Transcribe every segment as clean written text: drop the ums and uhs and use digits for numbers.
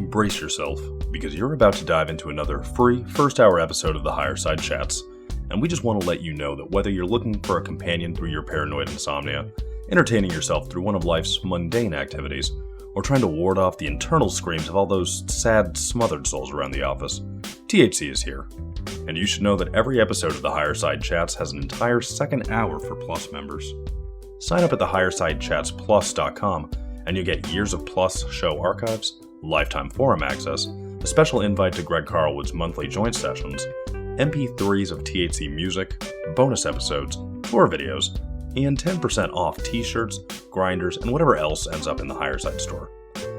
brace yourself, because you're about to dive into another free first-hour episode of the Higher Side Chats, and we just want to let you know that whether you're looking for a companion through your paranoid insomnia, entertaining yourself through one of life's mundane activities, or trying to ward off the internal screams of all those sad, smothered souls around the office, THC is here. And you should know that every episode of the Higher Side Chats has an entire second hour for Plus members. Sign up at thehighersidechatsplus.com and you'll get years of Plus show archives, lifetime forum access, a special invite to Greg Carlwood's monthly joint sessions, MP3s of THC music, bonus episodes, tour videos, and 10% off t-shirts, grinders, and whatever else ends up in the Higher Side store.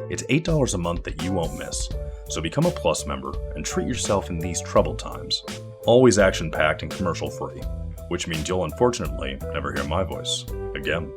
It's $8 a month that you won't miss, so become a Plus member and treat yourself in these troubled times. Always action-packed and commercial-free, which means you'll unfortunately never hear my voice again.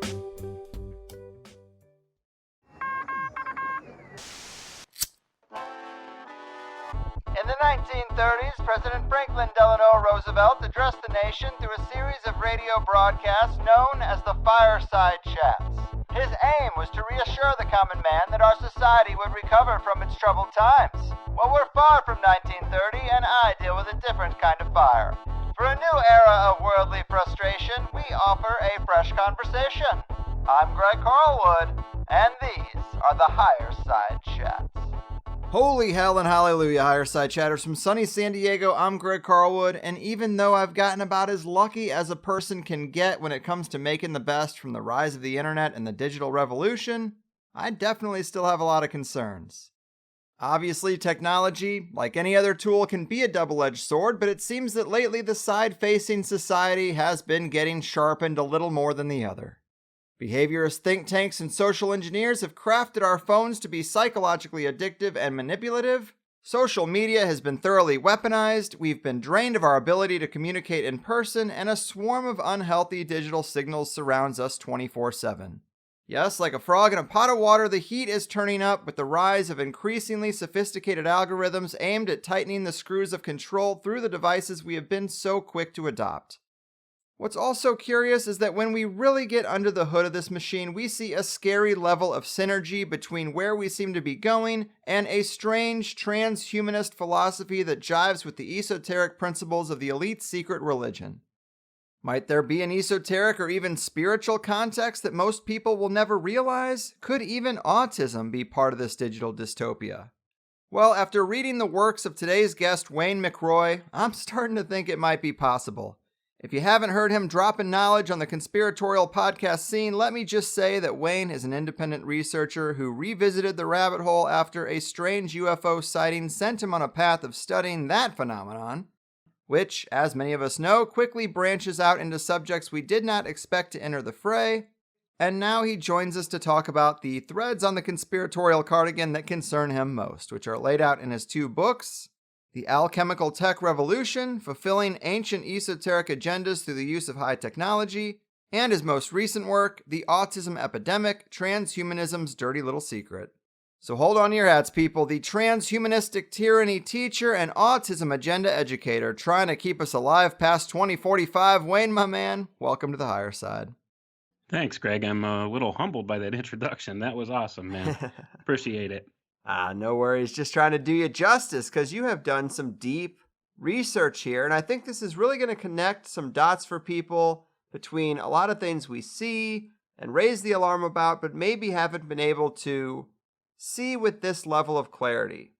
In the 1930s, President Franklin Delano Roosevelt addressed the nation through a series of radio broadcasts known as the Fireside Chats. His aim was to reassure the common man that our society would recover from its troubled times. Well, we're far from 1930, and I deal with a different kind of fire. For a new era of worldly frustration, we offer a fresh conversation. I'm Greg Carlwood, and these are the Higher Side Chats. Holy hell and hallelujah, Higher Side Chatters from sunny San Diego. I'm Greg Carlwood, and even though I've gotten about as lucky as a person can get when it comes to making the best from the rise of the internet and the digital revolution, I definitely still have a lot of concerns. Obviously, technology, like any other tool, can be a double-edged sword, but it seems that lately the side facing society has been getting sharpened a little more than the other. Behaviorist think tanks and social engineers have crafted our phones to be psychologically addictive and manipulative. Social media has been thoroughly weaponized, we've been drained of our ability to communicate in person, and a swarm of unhealthy digital signals surrounds us 24/7. Yes, like a frog in a pot of water, the heat is turning up with the rise of increasingly sophisticated algorithms aimed at tightening the screws of control through the devices we have been so quick to adopt. What's also curious is that when we really get under the hood of this machine, we see a scary level of synergy between where we seem to be going and a strange transhumanist philosophy that jives with the esoteric principles of the elite secret religion. Might there be an esoteric or even spiritual context that most people will never realize? Could even autism be part of this digital dystopia? Well, after reading the works of today's guest, Wayne McRoy, I'm starting to think it might be possible. If you haven't heard him dropping knowledge on the conspiratorial podcast scene, let me just say that Wayne is an independent researcher who revisited the rabbit hole after a strange UFO sighting sent him on a path of studying that phenomenon, which, as many of us know, quickly branches out into subjects we did not expect to enter the fray, and now he joins us to talk about the threads on the conspiratorial cardigan that concern him most, which are laid out in his two books, The Alchemical Tech Revolution, Fulfilling Ancient Esoteric Agendas Through the Use of High Technology, and his most recent work, The Autism Epidemic, Transhumanism's Dirty Little Secret. So hold on to your hats, people. The transhumanistic tyranny teacher and autism agenda educator trying to keep us alive past 2045. Wayne, my man, welcome to the Higher Side. Thanks, Greg. I'm a little humbled by that introduction. That was awesome, man. Appreciate it. No worries. Just trying to do you justice because you have done some deep research here. And I think this is really going to connect some dots for people between a lot of things we see and raise the alarm about, but maybe haven't been able to see with this level of clarity.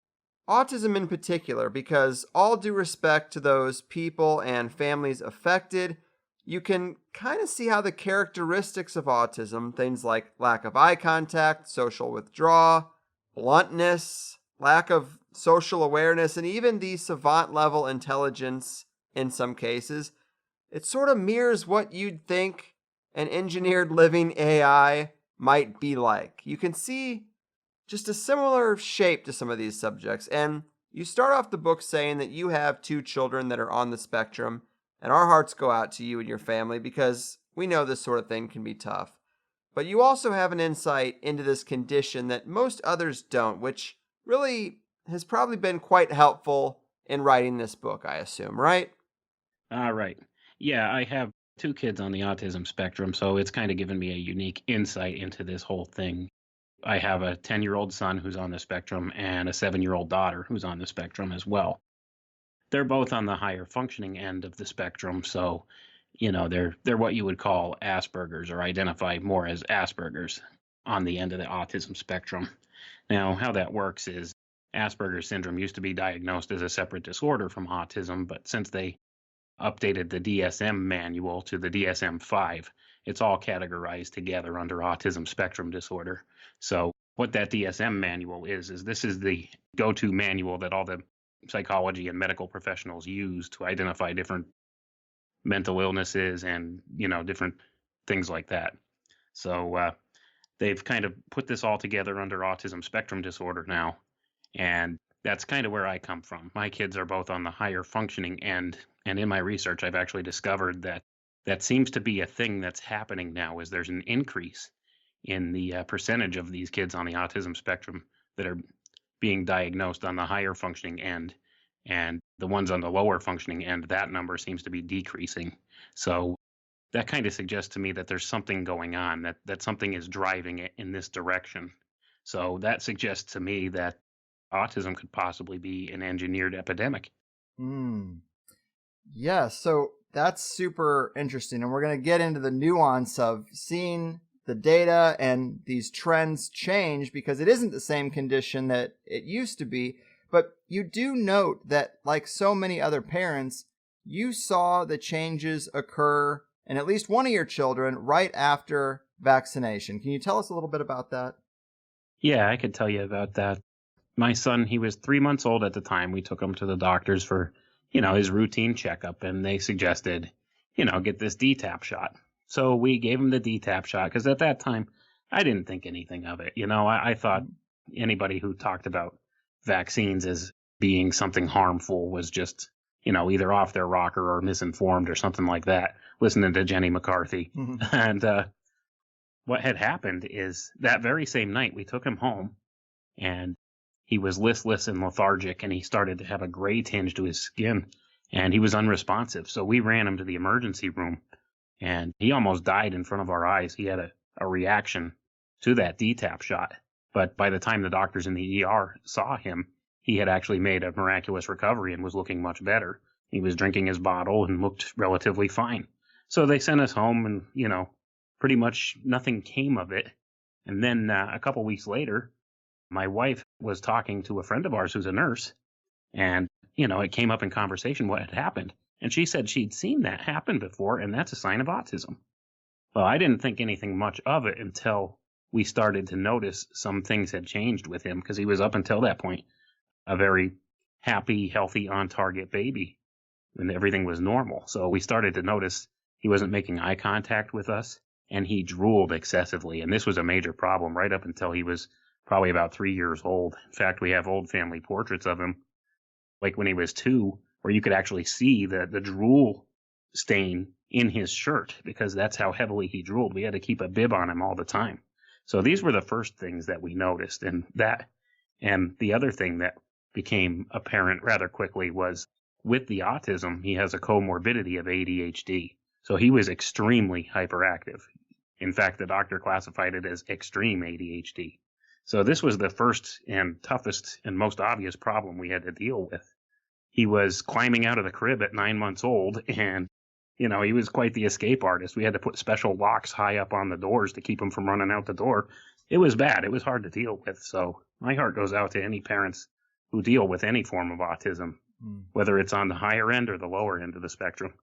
Autism in particular, because all due respect to those people and families affected, you can kind of see how the characteristics of autism, things like lack of eye contact, social withdrawal, bluntness, lack of social awareness, and even the savant-level intelligence in some cases, it sort of mirrors what you'd think an engineered living AI might be like. You can see just a similar shape to some of these subjects, and you start off the book saying that you have two children that are on the spectrum, and our hearts go out to you and your family because we know this sort of thing can be tough. But you also have an insight into this condition that most others don't, which really has probably been quite helpful in writing this book, I assume, right? Right. Yeah, I have two kids on the autism spectrum, so it's kind of given me a unique insight into this whole thing. I have a 10-year-old son who's on the spectrum and a 7-year-old daughter who's on the spectrum as well. They're both on the higher functioning end of the spectrum, so they're what you would call Asperger's, or identify more as Asperger's on the end of the autism spectrum. Now, how that works is Asperger's syndrome used to be diagnosed as a separate disorder from autism, but since they updated the DSM manual to the DSM-5, it's all categorized together under autism spectrum disorder. So what that DSM manual is this is the go-to manual that all the psychology and medical professionals use to identify different mental illnesses and, different things like that. So they've kind of put this all together under autism spectrum disorder now. And that's kind of where I come from. My kids are both on the higher functioning end. And in my research, I've actually discovered that seems to be a thing that's happening now, is there's an increase in the percentage of these kids on the autism spectrum that are being diagnosed on the higher functioning end. And the ones on the lower functioning end, that number seems to be decreasing. So that kind of suggests to me that there's something going on, that something is driving it in this direction. So that suggests to me that autism could possibly be an engineered epidemic. Yeah, so that's super interesting. And we're going to get into the nuance of seeing the data and these trends change, because it isn't the same condition that it used to be. But you do note that, like so many other parents, you saw the changes occur in at least one of your children right after vaccination. Can you tell us a little bit about that? Yeah, I could tell you about that. My son, he was 3 months old at the time. We took him to the doctors for, his routine checkup, and they suggested, get this DTaP shot. So we gave him the DTaP shot, because at that time, I didn't think anything of it. I thought anybody who talked about vaccines as being something harmful was just, either off their rocker or misinformed or something like that, listening to Jenny McCarthy. And what had happened is that very same night, we took him home, and he was listless and lethargic, and he started to have a gray tinge to his skin, and he was unresponsive. So we ran him to the emergency room, and he almost died in front of our eyes. He had a reaction to that DTaP shot. But by the time the doctors in the ER saw him, he had actually made a miraculous recovery and was looking much better. He was drinking his bottle and looked relatively fine. So they sent us home, and, pretty much nothing came of it. And then a couple weeks later, my wife was talking to a friend of ours who's a nurse, and, it came up in conversation what had happened. And she said she'd seen that happen before, and that's a sign of autism. Well, I didn't think anything much of it until we started to notice some things had changed with him, because he was, up until that point, a very happy, healthy, on-target baby, and everything was normal. So we started to notice he wasn't making eye contact with us, and he drooled excessively. And this was a major problem right up until he was probably about 3 years old. In fact, we have old family portraits of him, like when he was 2, where you could actually see the drool stain in his shirt, because that's how heavily he drooled. We had to keep a bib on him all the time. So these were the first things that we noticed. And the other thing that became apparent rather quickly was, with the autism, he has a comorbidity of ADHD. So he was extremely hyperactive. In fact, the doctor classified it as extreme ADHD. So this was the first and toughest and most obvious problem we had to deal with. He was climbing out of the crib at 9 months old, and, he was quite the escape artist. We had to put special locks high up on the doors to keep him from running out the door. It was bad. It was hard to deal with. So my heart goes out to any parents who deal with any form of autism, whether it's on the higher end or the lower end of the spectrum.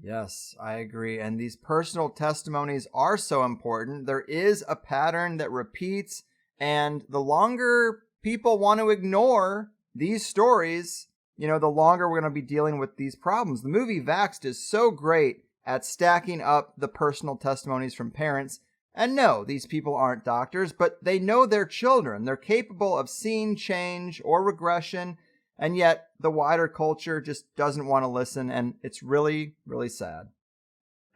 Yes, I agree. And these personal testimonies are so important. There is a pattern that repeats, and the longer people want to ignore these stories, the longer we're going to be dealing with these problems. The movie Vaxxed is so great at stacking up the personal testimonies from parents. And no, these people aren't doctors, but they know their children. They're capable of seeing change or regression, and yet the wider culture just doesn't want to listen, and it's really, really sad.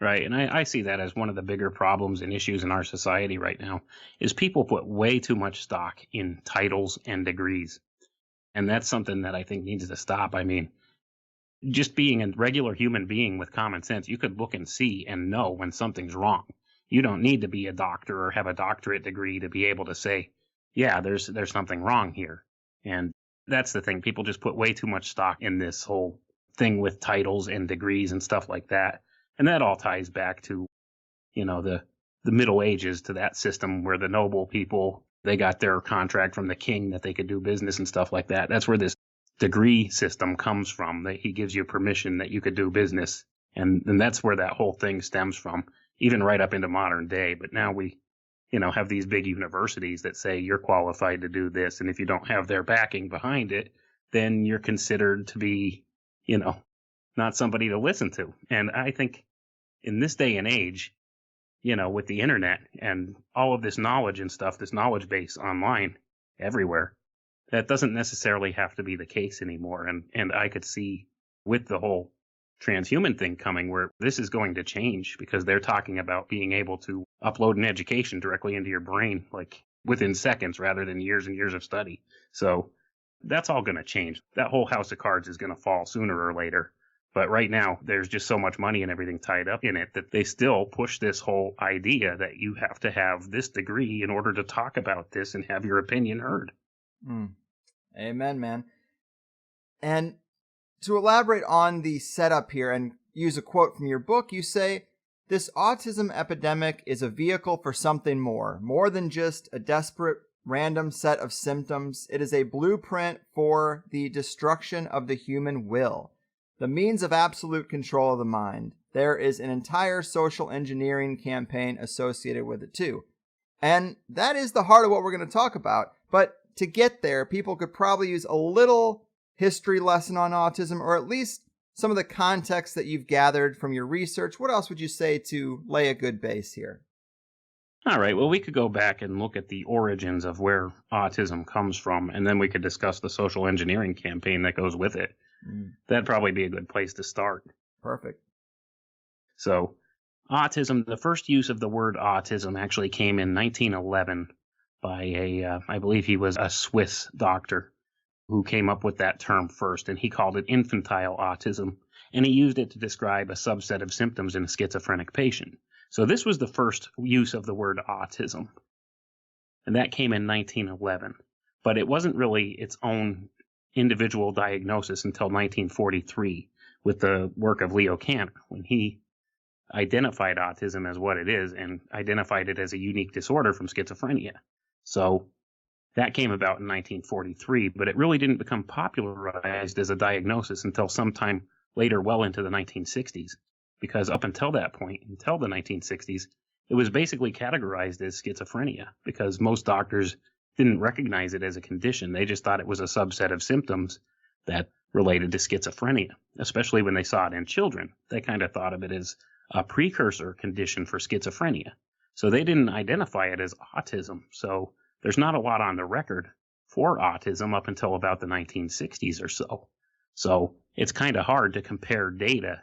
Right, and I see that as one of the bigger problems and issues in our society right now, is people put way too much stock in titles and degrees. And that's something that I think needs to stop. I mean, just being a regular human being with common sense, you could look and see and know when something's wrong. You don't need to be a doctor or have a doctorate degree to be able to say, yeah, there's something wrong here. And that's the thing. People just put way too much stock in this whole thing with titles and degrees and stuff like that. And that all ties back to, the Middle Ages, to that system where the noble people, they got their contract from the king that they could do business and stuff like that. That's where this degree system comes from, that he gives you permission that you could do business. And that's where that whole thing stems from, even right up into modern day. But now we, have these big universities that say you're qualified to do this. And if you don't have their backing behind it, then you're considered to be, not somebody to listen to. And I think in this day and age, with the internet and all of this knowledge and stuff, this knowledge base online everywhere, that doesn't necessarily have to be the case anymore. And I could see with the whole transhuman thing coming where this is going to change, because they're talking about being able to upload an education directly into your brain, like within seconds rather than years and years of study. So that's all going to change. That whole house of cards is going to fall sooner or later. But right now, there's just so much money and everything tied up in it that they still push this whole idea that you have to have this degree in order to talk about this and have your opinion heard. Amen, man. And to elaborate on the setup here and use a quote from your book, you say, "This autism epidemic is a vehicle for something more than just a desperate random set of symptoms. It is a blueprint for the destruction of the human will. The means of absolute control of the mind. There is an entire social engineering campaign associated with it too." And that is the heart of what we're going to talk about. But to get there, people could probably use a little history lesson on autism, or at least some of the context that you've gathered from your research. What else would you say to lay a good base here? All right. Well, we could go back and look at the origins of where autism comes from, and then we could discuss the social engineering campaign that goes with it. That'd probably be a good place to start. Perfect. So, autism, the first use of the word autism actually came in 1911 by I believe he was a Swiss doctor who came up with that term first, and he called it infantile autism, and he used it to describe a subset of symptoms in a schizophrenic patient. So this was the first use of the word autism, and that came in 1911. But it wasn't really its own individual diagnosis until 1943 with the work of Leo Kanner, when he identified autism as what it is and identified it as a unique disorder from schizophrenia. So that came about in 1943, but it really didn't become popularized as a diagnosis until sometime later, well into the 1960s, because up until that point, until the 1960s, it was basically categorized as schizophrenia because most doctors didn't recognize it as a condition. They just thought it was a subset of symptoms that related to schizophrenia, especially when they saw it in children. They kind of thought of it as a precursor condition for schizophrenia. So they didn't identify it as autism. So there's not a lot on the record for autism up until about the 1960s or so. So it's kind of hard to compare data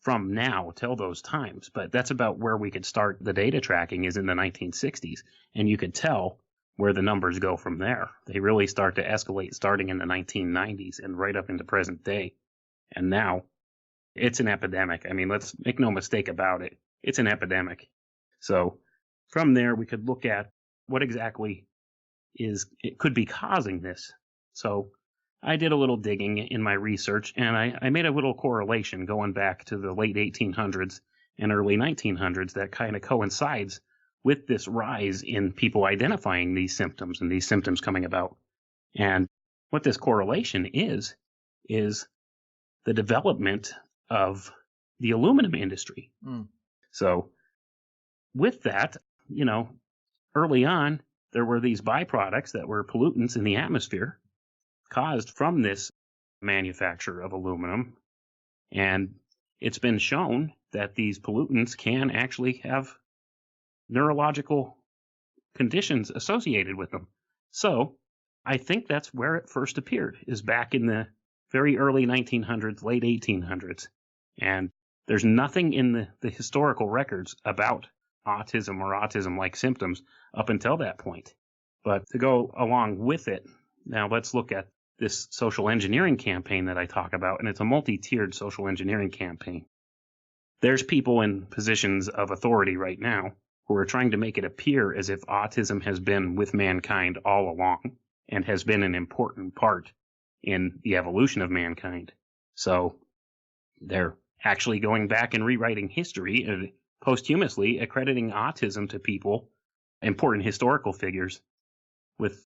from now till those times. But that's about where we could start the data tracking, is in the 1960s. And you could tell where the numbers go from there. They really start to escalate starting in the 1990s and right up into present day. And now it's an epidemic. I mean, let's make no mistake about it. It's an epidemic. So from there, we could look at what exactly it could be causing this. So I did a little digging in my research, and I made a little correlation going back to the late 1800s and early 1900s that kind of coincides with this rise in people identifying these symptoms and these symptoms coming about. And what this correlation is the development of the aluminum industry. So with that, early on, there were these byproducts that were pollutants in the atmosphere caused from this manufacture of aluminum. And it's been shown that these pollutants can actually have neurological conditions associated with them. So I think that's where it first appeared, is back in the very early 1900s, late 1800s. And there's nothing in the historical records about autism or autism-like symptoms up until that point. But to go along with it, now let's look at this social engineering campaign that I talk about, and it's a multi-tiered social engineering campaign. there's people in positions of authority right now who are trying to make it appear as if autism has been with mankind all along and has been an important part in the evolution of mankind. So they're actually going back and rewriting history and posthumously accrediting autism to people, important historical figures, with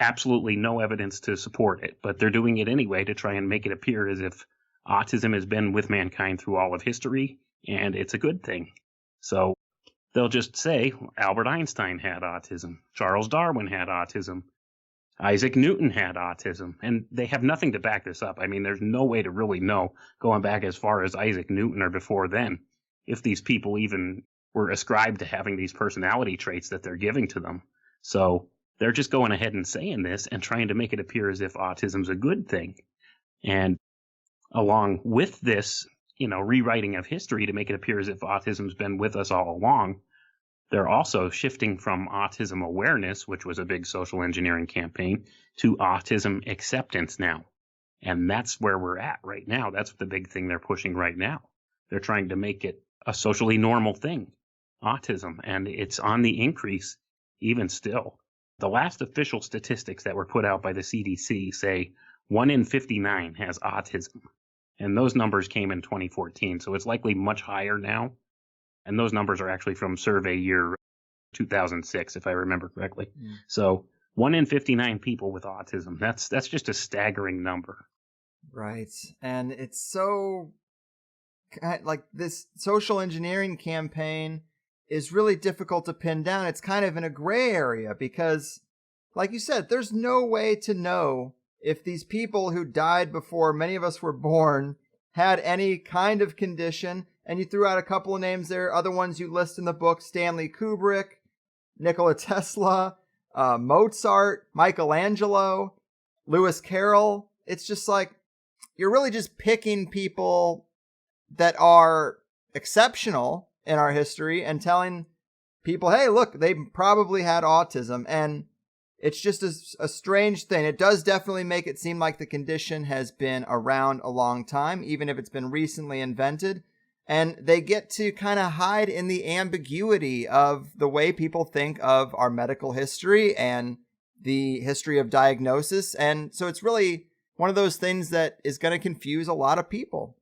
absolutely no evidence to support it. But they're doing it anyway to try and make it appear as if autism has been with mankind through all of history, and it's a good thing. So they'll just say Albert Einstein had autism, Charles Darwin had autism, Isaac Newton had autism, and they have nothing to back this up. I mean, there's no way to really know, going back as far as Isaac Newton or before then, if these people even were ascribed to having these personality traits that they're giving to them. So they're just going ahead and saying this and trying to make it appear as if autism's a good thing. And along with this, rewriting of history to make it appear as if autism's been with us all along, they're also shifting from autism awareness, which was a big social engineering campaign, to autism acceptance now. And that's where we're at right now. That's the big thing they're pushing right now. They're trying to make it a socially normal thing, autism, and it's on the increase even still. The last official statistics that were put out by the CDC say 1 in 59 has autism. And those numbers came in 2014, so it's likely much higher now. And those numbers are actually from survey year 2006, if I remember correctly. So 1 in 59 people with autism. That's just a staggering number. Right. And it's so, like, this social engineering campaign is really difficult to pin down. It's kind of in a gray area because, like you said, there's no way to know if these people who died before many of us were born had any kind of condition. And you threw out a couple of names there, other ones you list in the book: Stanley Kubrick, Nikola Tesla, Mozart, Michelangelo, Lewis Carroll. It's just like, you're really just picking people that are exceptional in our history and telling people, hey, look, they probably had autism. And it's just a strange thing. It does definitely make it seem like the condition has been around a long time, even if it's been recently invented. And they get to kind of hide in the ambiguity of the way people think of our medical history and the history of diagnosis. And so it's really one of those things that is going to confuse a lot of people.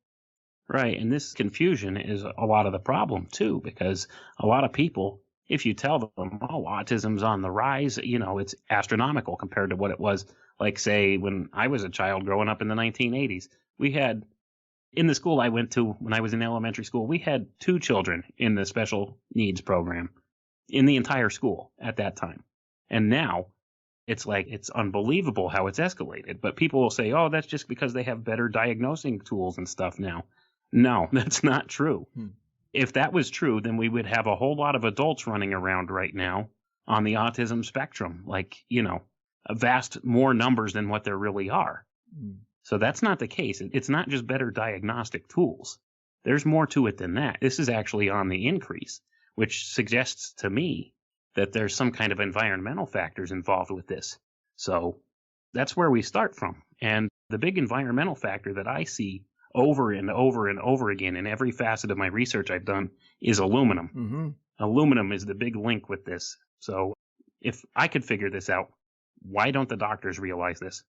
Right. And this confusion is a lot of the problem, too, because a lot of people, if you tell them, oh, autism's on the rise, it's astronomical compared to what it was, like, say, when I was a child growing up in the 1980s. We had, in the school I went to when I was in elementary school, we had 2 children in the special needs program in the entire school at that time. And now it's like, it's unbelievable how it's escalated. But people will say, oh, that's just because they have better diagnosing tools and stuff now. No, that's not true. If that was true, then we would have a whole lot of adults running around right now on the autism spectrum, like, a vast more numbers than what there really are. So that's not the case. It's not just better diagnostic tools. There's more to it than that. This is actually on the increase, which suggests to me that there's some kind of environmental factors involved with this. So that's where we start from. And the big environmental factor that I see over and over and over again in every facet of my research I've done is aluminum. Aluminum is the big link with this. So if I could figure this out, why don't the doctors realize this?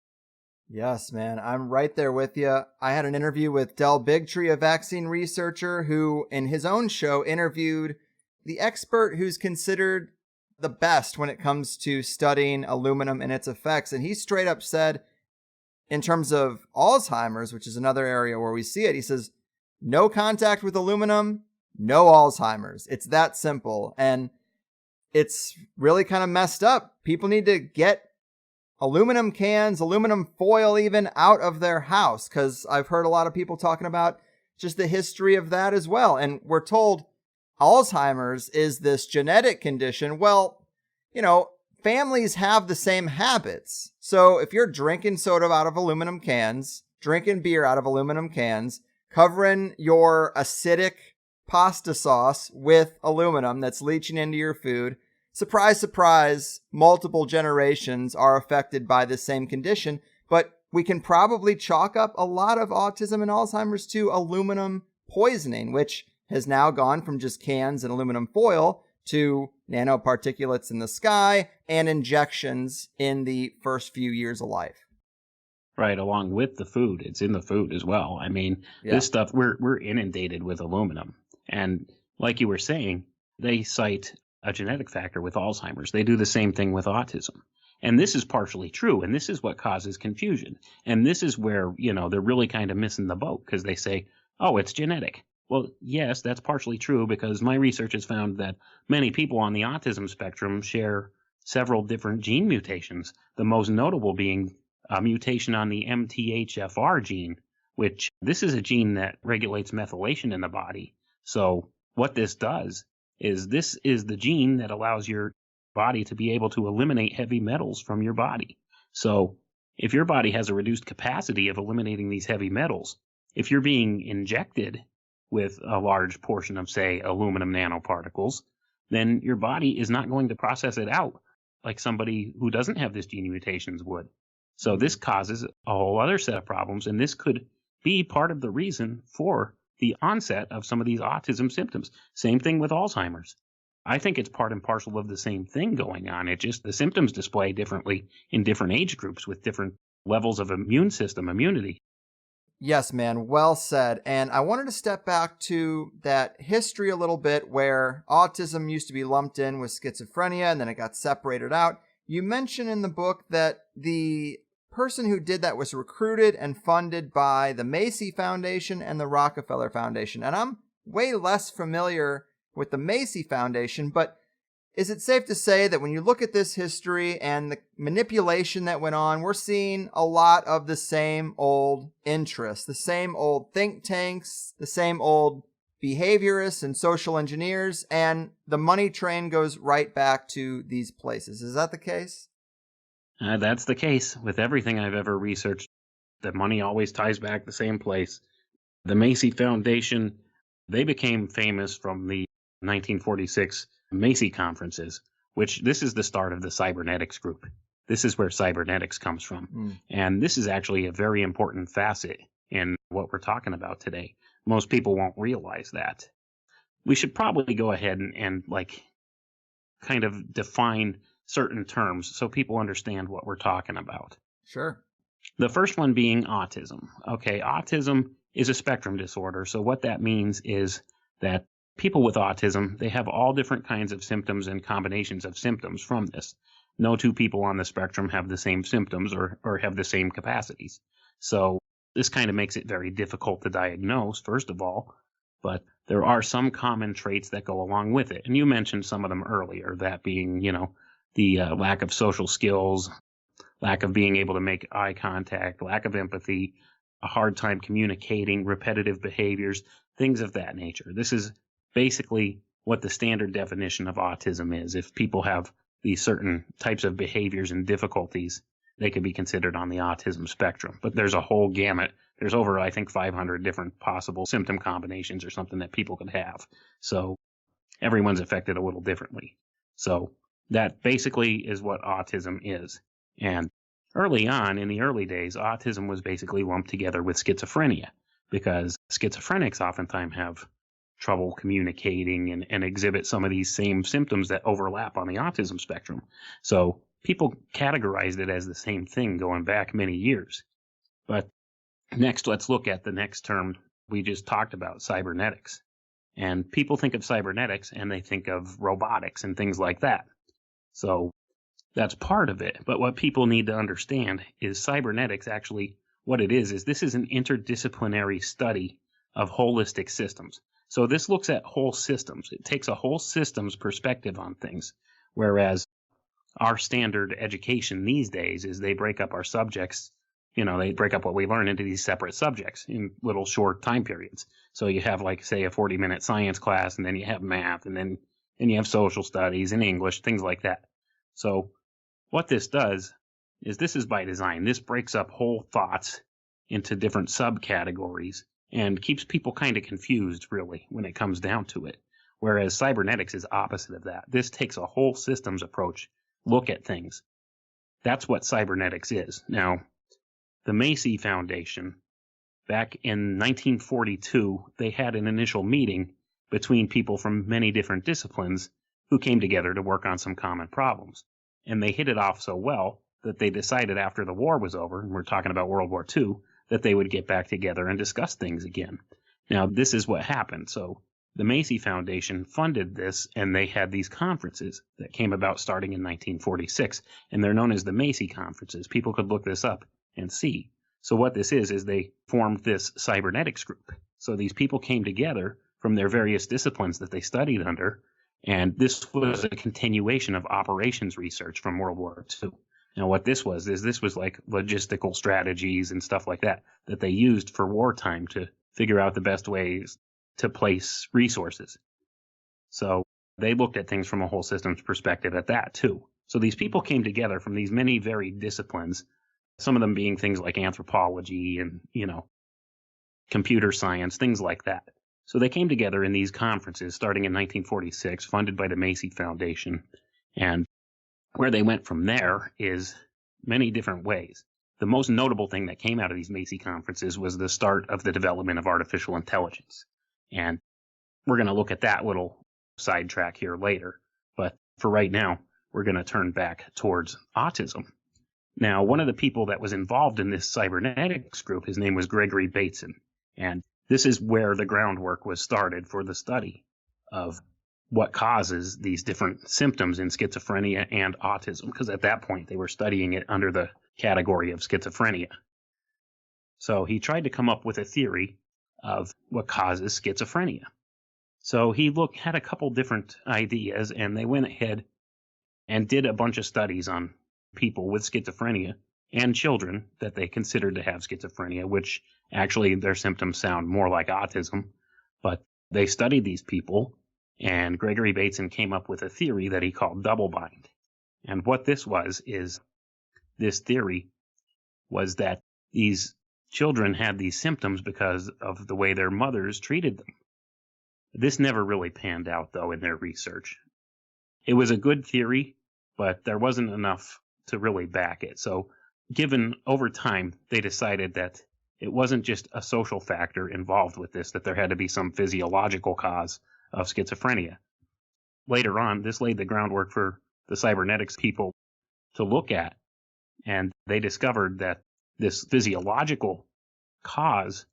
Yes, man, I'm right there with you. I had an interview with Del Bigtree, a vaccine researcher who, in his own show, interviewed the expert who's considered the best when it comes to studying aluminum and its effects. And he straight up said, in terms of Alzheimer's, which is another area where we see it, he says, no contact with aluminum, no Alzheimer's. It's that simple. And it's really kind of messed up. People need to get aluminum cans, aluminum foil even, out of their house, because I've heard a lot of people talking about just the history of that as well. And we're told Alzheimer's is this genetic condition. Well, families have the same habits. So if you're drinking soda out of aluminum cans, drinking beer out of aluminum cans, covering your acidic pasta sauce with aluminum that's leaching into your food, surprise, surprise, multiple generations are affected by the same condition. But we can probably chalk up a lot of autism and Alzheimer's to aluminum poisoning, which has now gone from just cans and aluminum foil to nanoparticulates in the sky and injections in the first few years of life. Right, along with the food. It's in the food as well. I mean, this stuff, we're inundated with aluminum. And like you were saying, they cite a genetic factor with Alzheimer's. They do the same thing with autism. And this is partially true, and this is what causes confusion. And this is where, they're really kind of missing the boat, because they say, oh, it's genetic. Well, yes, that's partially true, because my research has found that many people on the autism spectrum share several different gene mutations, the most notable being a mutation on the MTHFR gene, which this is a gene that regulates methylation in the body. So what this does is this is the gene that allows your body to be able to eliminate heavy metals from your body. So if your body has a reduced capacity of eliminating these heavy metals, if you're being injected with a large portion of, say, aluminum nanoparticles, then your body is not going to process it out like somebody who doesn't have this gene mutations would. So this causes a whole other set of problems, and this could be part of the reason for the onset of some of these autism symptoms. Same thing with Alzheimer's. I think it's part and parcel of the same thing going on. It just, the symptoms display differently in different age groups with different levels of immune system immunity. Yes, man, well said. And I wanted to step back to that history a little bit where autism used to be lumped in with schizophrenia and then it got separated out. You mentioned in the book that the person who did that was recruited and funded by the Macy Foundation and the Rockefeller Foundation. And I'm way less familiar with the Macy Foundation, but is it safe to say that when you look at this history and the manipulation that went on, we're seeing a lot of the same old interests, the same old think tanks, the same old behaviorists and social engineers, and the money train goes right back to these places. Is that the case? That's the case with everything I've ever researched. The money always ties back the same place. The Macy Foundation, they became famous from the 1946 Macy conferences, which this is the start of the cybernetics group. This is where cybernetics comes from. And this is actually a very important facet in what we're talking about today. Most people won't realize that. We should probably go ahead and kind of define certain terms so people understand what we're talking about. Sure. The first one being autism. Okay, autism is a spectrum disorder. So what that means is that people with autism, they have all different kinds of symptoms and combinations of symptoms from this. No two people on the spectrum have the same symptoms or have the same capacities. So this kind of makes it very difficult to diagnose, first of all, but there are some common traits that go along with it. And you mentioned some of them earlier, that being, the lack of social skills, lack of being able to make eye contact, lack of empathy, a hard time communicating, repetitive behaviors, things of that nature. This is basically what the standard definition of autism is. If people have these certain types of behaviors and difficulties, they could be considered on the autism spectrum. But there's a whole gamut. There's over, I think, 500 different possible symptom combinations or something that people could have. So everyone's affected a little differently. So that basically is what autism is. And early on, in the early days, autism was basically lumped together with schizophrenia, because schizophrenics oftentimes have trouble communicating and exhibit some of these same symptoms that overlap on the autism spectrum. So people categorized it as the same thing going back many years. But next, let's look at the next term we just talked about, cybernetics. And people think of cybernetics and they think of robotics and things like that. So that's part of it. But what people need to understand is cybernetics actually, what it is this is an interdisciplinary study of holistic systems. So this looks at whole systems. It takes a whole systems perspective on things, whereas our standard education these days is they break up our subjects. They break up what we learn into these separate subjects in little short time periods. So you have, say, a 40-minute science class, and then you have math, and then you have social studies and English, things like that. So what this does is this is by design. This breaks up whole thoughts into different subcategories and keeps people kind of confused, really, when it comes down to it. Whereas cybernetics is opposite of that. This takes a whole systems approach, look at things. That's what cybernetics is. Now, the Macy Foundation, back in 1942, they had an initial meeting between people from many different disciplines who came together to work on some common problems. And they hit it off so well that they decided after the war was over, and we're talking about World War II, that they would get back together and discuss things again. Now, this is what happened. So the Macy Foundation funded this, and they had these conferences that came about starting in 1946, and they're known as the Macy Conferences. People could look this up and see. So what this is they formed this cybernetics group. So these people came together from their various disciplines that they studied under, and this was a continuation of operations research from World War II. Now, what this was like logistical strategies and stuff like that they used for wartime to figure out the best ways to place resources. So they looked at things from a whole systems perspective at that too. So these people came together from these many varied disciplines, some of them being things like anthropology and, computer science, things like that. So they came together in these conferences starting in 1946, funded by the Macy Foundation. And where they went from there is many different ways. The most notable thing that came out of these Macy conferences was the start of the development of artificial intelligence. And we're going to look at that little sidetrack here later. But for right now, we're going to turn back towards autism. Now, one of the people that was involved in this cybernetics group, his name was Gregory Bateson. And this is where the groundwork was started for the study of what causes these different symptoms in schizophrenia and autism, because at that point they were studying it under the category of schizophrenia. So he tried to come up with a theory of what causes schizophrenia. So he had a couple different ideas, and they went ahead and did a bunch of studies on people with schizophrenia and children that they considered to have schizophrenia, which actually their symptoms sound more like autism. But they studied these people, and Gregory Bateson came up with a theory that he called double bind. And what this this theory was that these children had these symptoms because of the way their mothers treated them. This never really panned out, though, in their research. It was a good theory, but there wasn't enough to really back it. So given over time, they decided that it wasn't just a social factor involved with this, that there had to be some physiological cause of schizophrenia. Later on, this laid the groundwork for the cybernetics people to look at, and they discovered that this physiological cause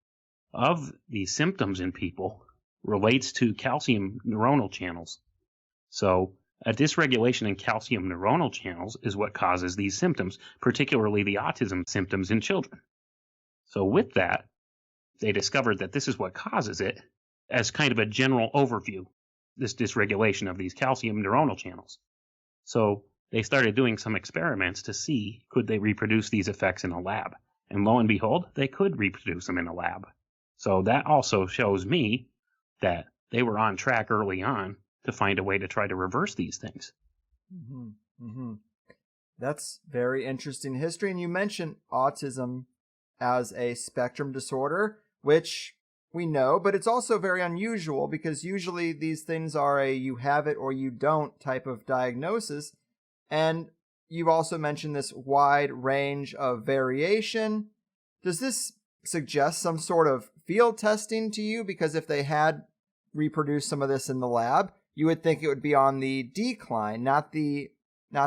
of these symptoms in people relates to calcium neuronal channels. So a dysregulation in calcium neuronal channels is what causes these symptoms, particularly the autism symptoms in children. So with that, they discovered that this is what causes it as kind of a general overview, this dysregulation of these calcium neuronal channels. So they started doing some experiments to see could they reproduce these effects in a lab. And lo and behold, they could reproduce them in a lab. So that also shows me that they were on track early on to find a way to try to reverse these things. Mm-hmm. Mm-hmm. That's very interesting history. And you mentioned autism as a spectrum disorder, which we know, but it's also very unusual because usually these things are a you have it or you don't type of diagnosis. And you've also mentioned this wide range of variation. Does this suggest some sort of field testing to you? Because if they had reproduced some of this in the lab, you would think it would be on the decline, not the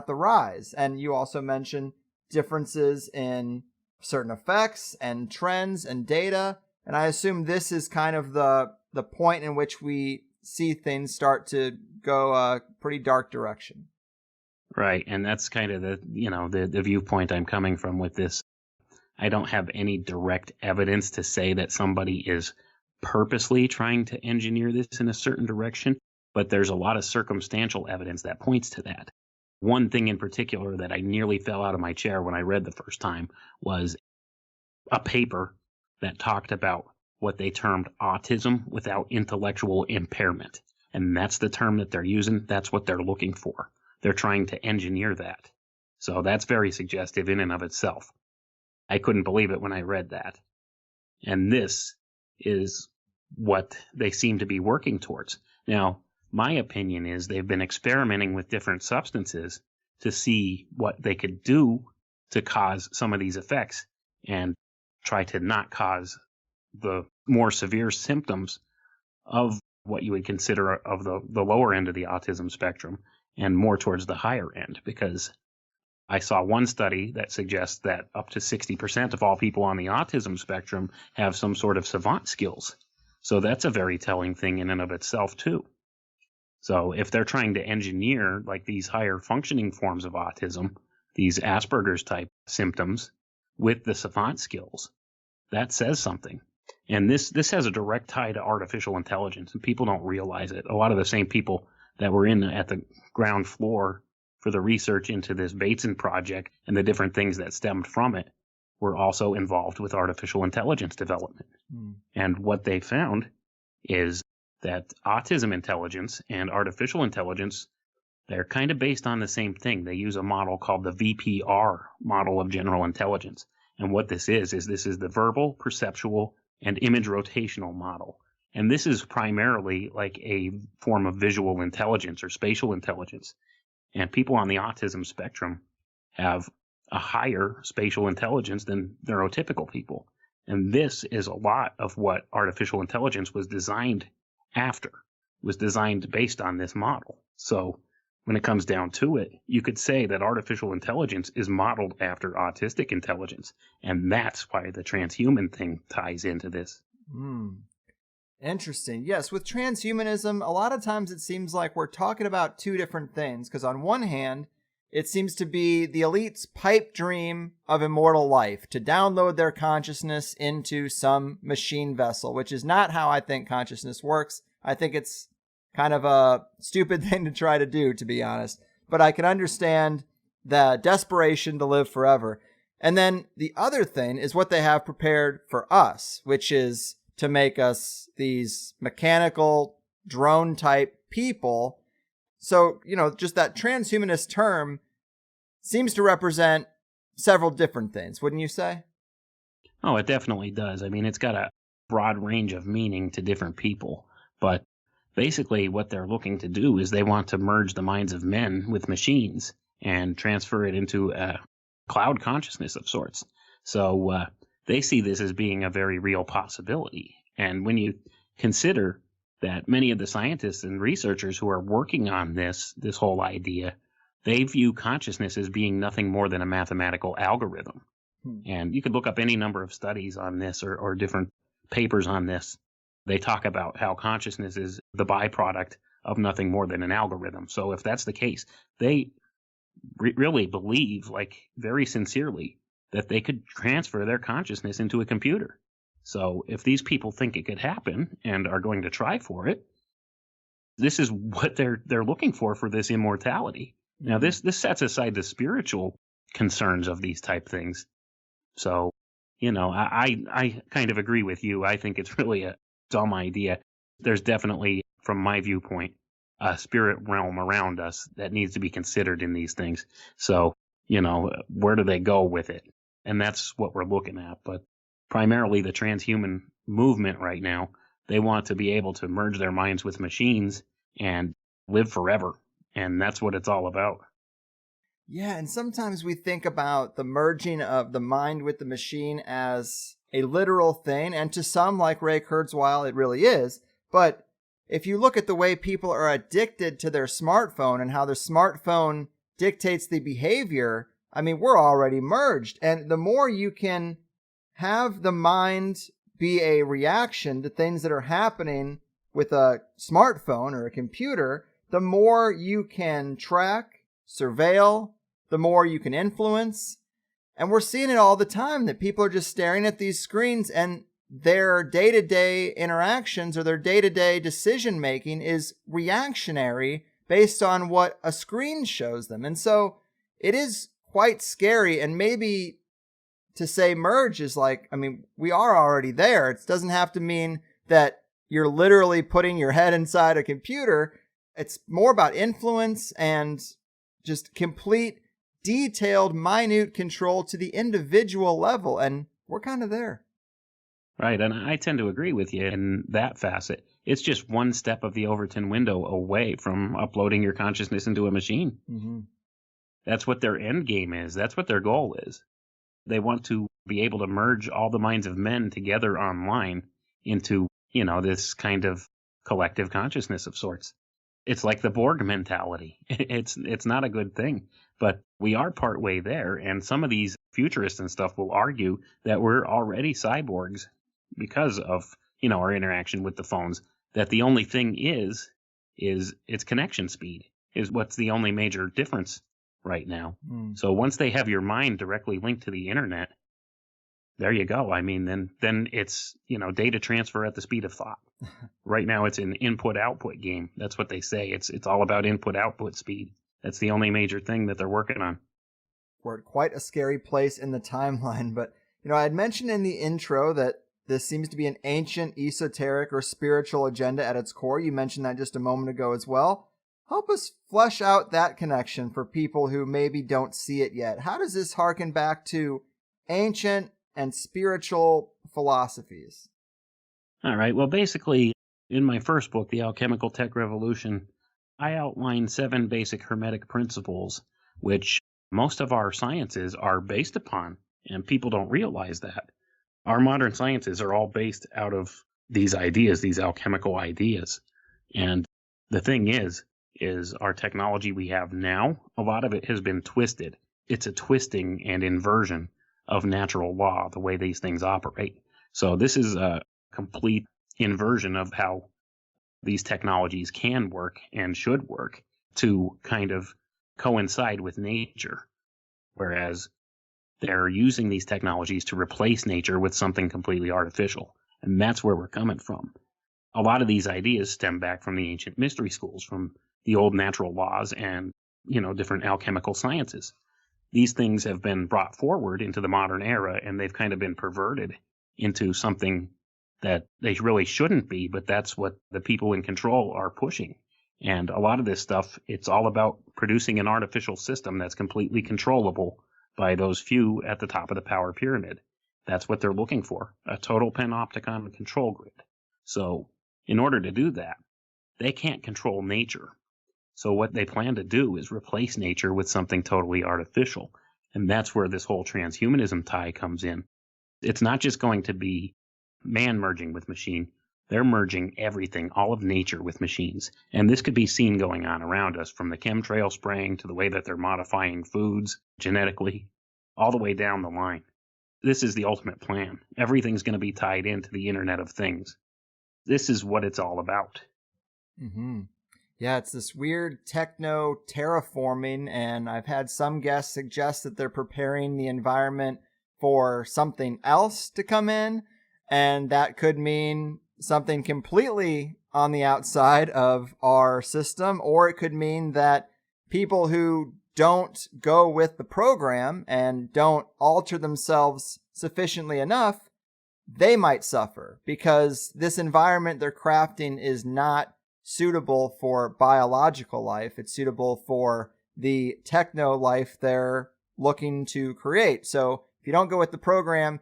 rise. And you also mentioned differences in certain effects and trends and data. And I assume this is kind of the point in which we see things start to go a pretty dark direction. Right, and that's kind of the viewpoint I'm coming from with this. I don't have any direct evidence to say that somebody is purposely trying to engineer this in a certain direction, but there's a lot of circumstantial evidence that points to that. One thing in particular that I nearly fell out of my chair when I read the first time was a paper that talked about what they termed autism without intellectual impairment. And that's the term that they're using. That's what they're looking for. They're trying to engineer that. So that's very suggestive in and of itself. I couldn't believe it when I read that. And this is what they seem to be working towards. Now, my opinion is they've been experimenting with different substances to see what they could do to cause some of these effects and try to not cause the more severe symptoms of what you would consider of the lower end of the autism spectrum and more towards the higher end, because I saw one study that suggests that up to 60% of all people on the autism spectrum have some sort of savant skills. So that's a very telling thing in and of itself, too. So if they're trying to engineer like these higher functioning forms of autism, these Asperger's type symptoms with the savant skills, that says something. And this has a direct tie to artificial intelligence, and people don't realize it. A lot of the same people that were at the ground floor for the research into this Bateson project and the different things that stemmed from it were also involved with artificial intelligence development. And what they found is that autism intelligence and artificial intelligence, they're kind of based on the same thing. They use a model called the VPR model of general intelligence. And what this is the verbal, perceptual, and image rotational model. And this is primarily like a form of visual intelligence or spatial intelligence. And people on the autism spectrum have a higher spatial intelligence than neurotypical people. And this is a lot of what artificial intelligence was designed based on this model. So when it comes down to it, you could say that artificial intelligence is modeled after autistic intelligence. And that's why the transhuman thing ties into this. Interesting. Yes, with transhumanism, a lot of times it seems like we're talking about two different things. Because on one hand, it seems to be the elite's pipe dream of immortal life, to download their consciousness into some machine vessel, which is not how I think consciousness works. I think it's kind of a stupid thing to try to do, to be honest. But I can understand the desperation to live forever. And then the other thing is what they have prepared for us, which is to make us these mechanical drone type people. So, just that transhumanist term seems to represent several different things, wouldn't you say? Oh, it definitely does. I mean, it's got a broad range of meaning to different people. But basically what they're looking to do is they want to merge the minds of men with machines and transfer it into a cloud consciousness of sorts. So they see this as being a very real possibility. And when you consider that many of the scientists and researchers who are working on this whole idea, they view consciousness as being nothing more than a mathematical algorithm. And you could look up any number of studies on this or different papers on this. They talk about how consciousness is the byproduct of nothing more than an algorithm. So if that's the case, they really believe, like very sincerely, that they could transfer their consciousness into a computer. So if these people think it could happen and are going to try for it, this is what they're looking for this immortality. Now, this sets aside the spiritual concerns of these type things. So, I kind of agree with you. I think it's really a dumb idea. There's definitely, from my viewpoint, a spirit realm around us that needs to be considered in these things. So, where do they go with it? And that's what we're looking at. But primarily the transhuman movement right now, they want to be able to merge their minds with machines and live forever. And that's what it's all about. Yeah, and sometimes we think about the merging of the mind with the machine as a literal thing, and to some, like Ray Kurzweil, it really is. But if you look at the way people are addicted to their smartphone and how the smartphone dictates the behavior, I mean, we're already merged. And the more you can have the mind be a reaction to things that are happening with a smartphone or a computer, the more you can track, surveil, the more you can influence. And we're seeing it all the time, that people are just staring at these screens and their day-to-day interactions or their day-to-day decision-making is reactionary based on what a screen shows them. And so it is quite scary. And maybe to say merge is like, I mean, we are already there. It doesn't have to mean that you're literally putting your head inside a computer. It's more about influence and just complete, detailed, minute control to the individual level. And we're kind of there. Right. And I tend to agree with you in that facet. It's just one step of the Overton window away from uploading your consciousness into a machine. Mm-hmm. That's what their end game is. That's what their goal is. They want to be able to merge all the minds of men together online into, this kind of collective consciousness of sorts. It's like the Borg mentality. It's not a good thing, but we are partway there. And some of these futurists and stuff will argue that we're already cyborgs because of, our interaction with the phones. That the only thing is its connection speed is what's the only major difference right now. So once they have your mind directly linked to the internet, there you go. I mean, then it's, data transfer at the speed of thought. Right now it's an input-output game. That's what they say. It's all about input-output speed. That's the only major thing that they're working on. We're at quite a scary place in the timeline, but, I had mentioned in the intro that this seems to be an ancient, esoteric, or spiritual agenda at its core. You mentioned that just a moment ago as well. Help us flesh out that connection for people who maybe don't see it yet. How does this harken back to ancient and spiritual philosophies? All right. Well, basically, in my first book, The Alchemical Tech Revolution, I outlined 7 basic Hermetic principles, which most of our sciences are based upon, and people don't realize that. Our modern sciences are all based out of these ideas, these alchemical ideas. And the thing is our technology we have now, a lot of it has been twisted. It's a twisting and inversion of natural law, the way these things operate. So this is a complete inversion of how these technologies can work and should work to kind of coincide with nature. Whereas they're using these technologies to replace nature with something completely artificial. And that's where we're coming from. A lot of these ideas stem back from the ancient mystery schools, from the old natural laws and, different alchemical sciences. These things have been brought forward into the modern era, and they've kind of been perverted into something that they really shouldn't be, but that's what the people in control are pushing. And a lot of this stuff, it's all about producing an artificial system that's completely controllable by those few at the top of the power pyramid. That's what they're looking for, a total panopticon control grid. So in order to do that, they can't control nature. So what they plan to do is replace nature with something totally artificial. And that's where this whole transhumanism tie comes in. It's not just going to be man merging with machine. They're merging everything, all of nature, with machines. And this could be seen going on around us, from the chemtrail spraying to the way that they're modifying foods genetically, all the way down the line. This is the ultimate plan. Everything's going to be tied into the Internet of Things. This is what it's all about. Mm-hmm. Yeah, it's this weird techno terraforming, and I've had some guests suggest that they're preparing the environment for something else to come in, and that could mean something completely on the outside of our system, or it could mean that people who don't go with the program and don't alter themselves sufficiently enough, they might suffer, because this environment they're crafting is not suitable for biological life. It's suitable for the techno life they're looking to create. So if you don't go with the program,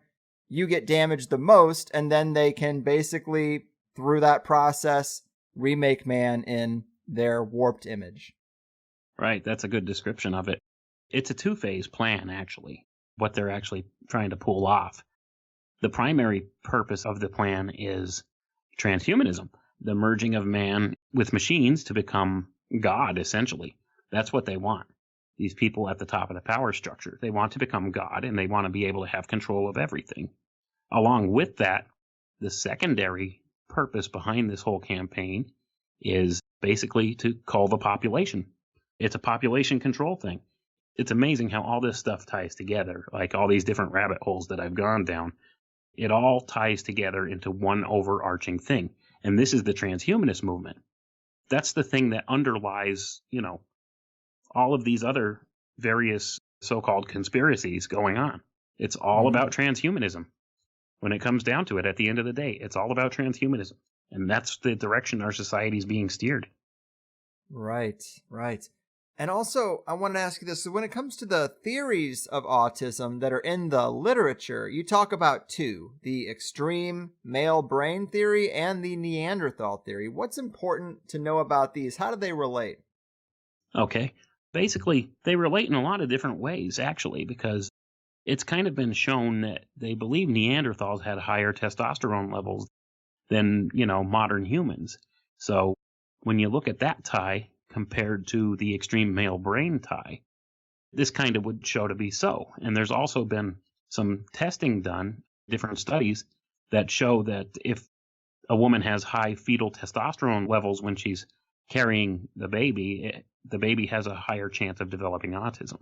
you get damaged the most, and then they can basically, through that process, remake man in their warped image. Right, that's a good description of it. It's a 2-phase plan, actually, what they're actually trying to pull off. The primary purpose of the plan is transhumanism, the merging of man with machines to become God, essentially. That's what they want. These people at the top of the power structure, they want to become God, and they want to be able to have control of everything. Along with that, the secondary purpose behind this whole campaign is basically to cull the population. It's a population control thing. It's amazing how all this stuff ties together, like all these different rabbit holes that I've gone down. It all ties together into one overarching thing. And this is the transhumanist movement. That's the thing that underlies, all of these other various so-called conspiracies going on. It's all about transhumanism. When it comes down to it, at the end of the day, it's all about transhumanism. And that's the direction our society is being steered. Right. And also, I want to ask you this. So when it comes to the theories of autism that are in the literature, you talk about 2, the extreme male brain theory and the Neanderthal theory. What's important to know about these? How do they relate? Okay. Basically, they relate in a lot of different ways, actually, because it's kind of been shown that they believe Neanderthals had higher testosterone levels than, modern humans. So when you look at that tie compared to the extreme male brain tie, this kind of would show to be so. And there's also been some testing done, different studies that show that if a woman has high fetal testosterone levels when she's carrying the baby has a higher chance of developing autism.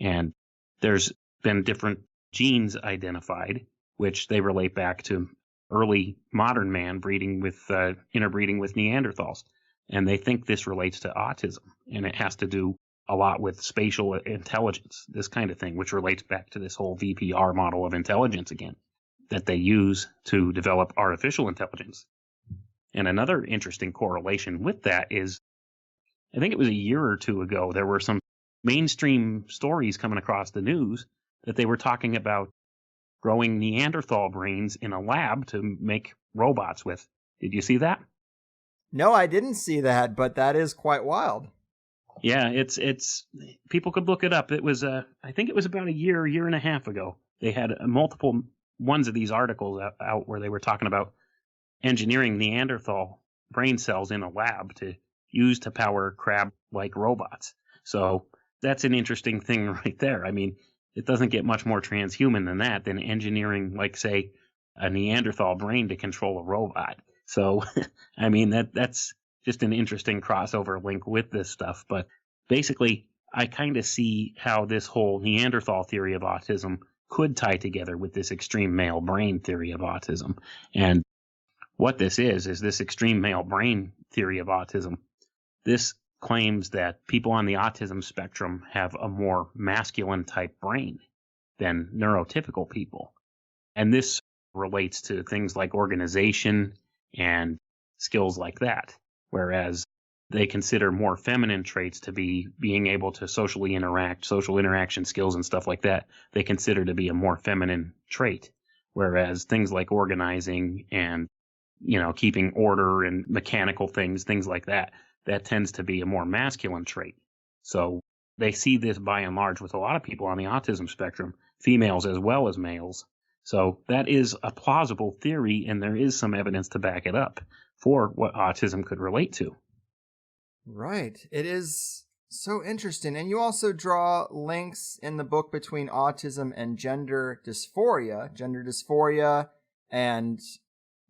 And there's been different genes identified, which they relate back to early modern man interbreeding with Neanderthals. And they think this relates to autism, and it has to do a lot with spatial intelligence, this kind of thing, which relates back to this whole VPR model of intelligence again, that they use to develop artificial intelligence. And another interesting correlation with that is, I think it was a year or two ago, there were some mainstream stories coming across the news that they were talking about growing Neanderthal brains in a lab to make robots with. Did you see that? No, I didn't see that, but that is quite wild. Yeah, it's people could look it up. It was I think it was about a year and a half ago. They had multiple ones of these articles out where they were talking about engineering Neanderthal brain cells in a lab to use to power crab-like robots. So that's an interesting thing right there. I mean, it doesn't get much more transhuman than that, than engineering, like, say, a Neanderthal brain to control a robot. So, I mean, that's just an interesting crossover link with this stuff. But basically, I kind of see how this whole Neanderthal theory of autism could tie together with this extreme male brain theory of autism. And what this is this extreme male brain theory of autism. This claims that people on the autism spectrum have a more masculine type brain than neurotypical people. And this relates to things like organization and skills like that. Whereas they consider more feminine traits to be being able to socially interact, social interaction skills and stuff like that, they consider to be a more feminine trait. Whereas things like organizing and, keeping order and mechanical things like that, that tends to be a more masculine trait. So they see this by and large with a lot of people on the autism spectrum, females as well as males. So that is a plausible theory, and there is some evidence to back it up for what autism could relate to. Right. It is so interesting. And you also draw links in the book between autism and gender dysphoria. Gender dysphoria and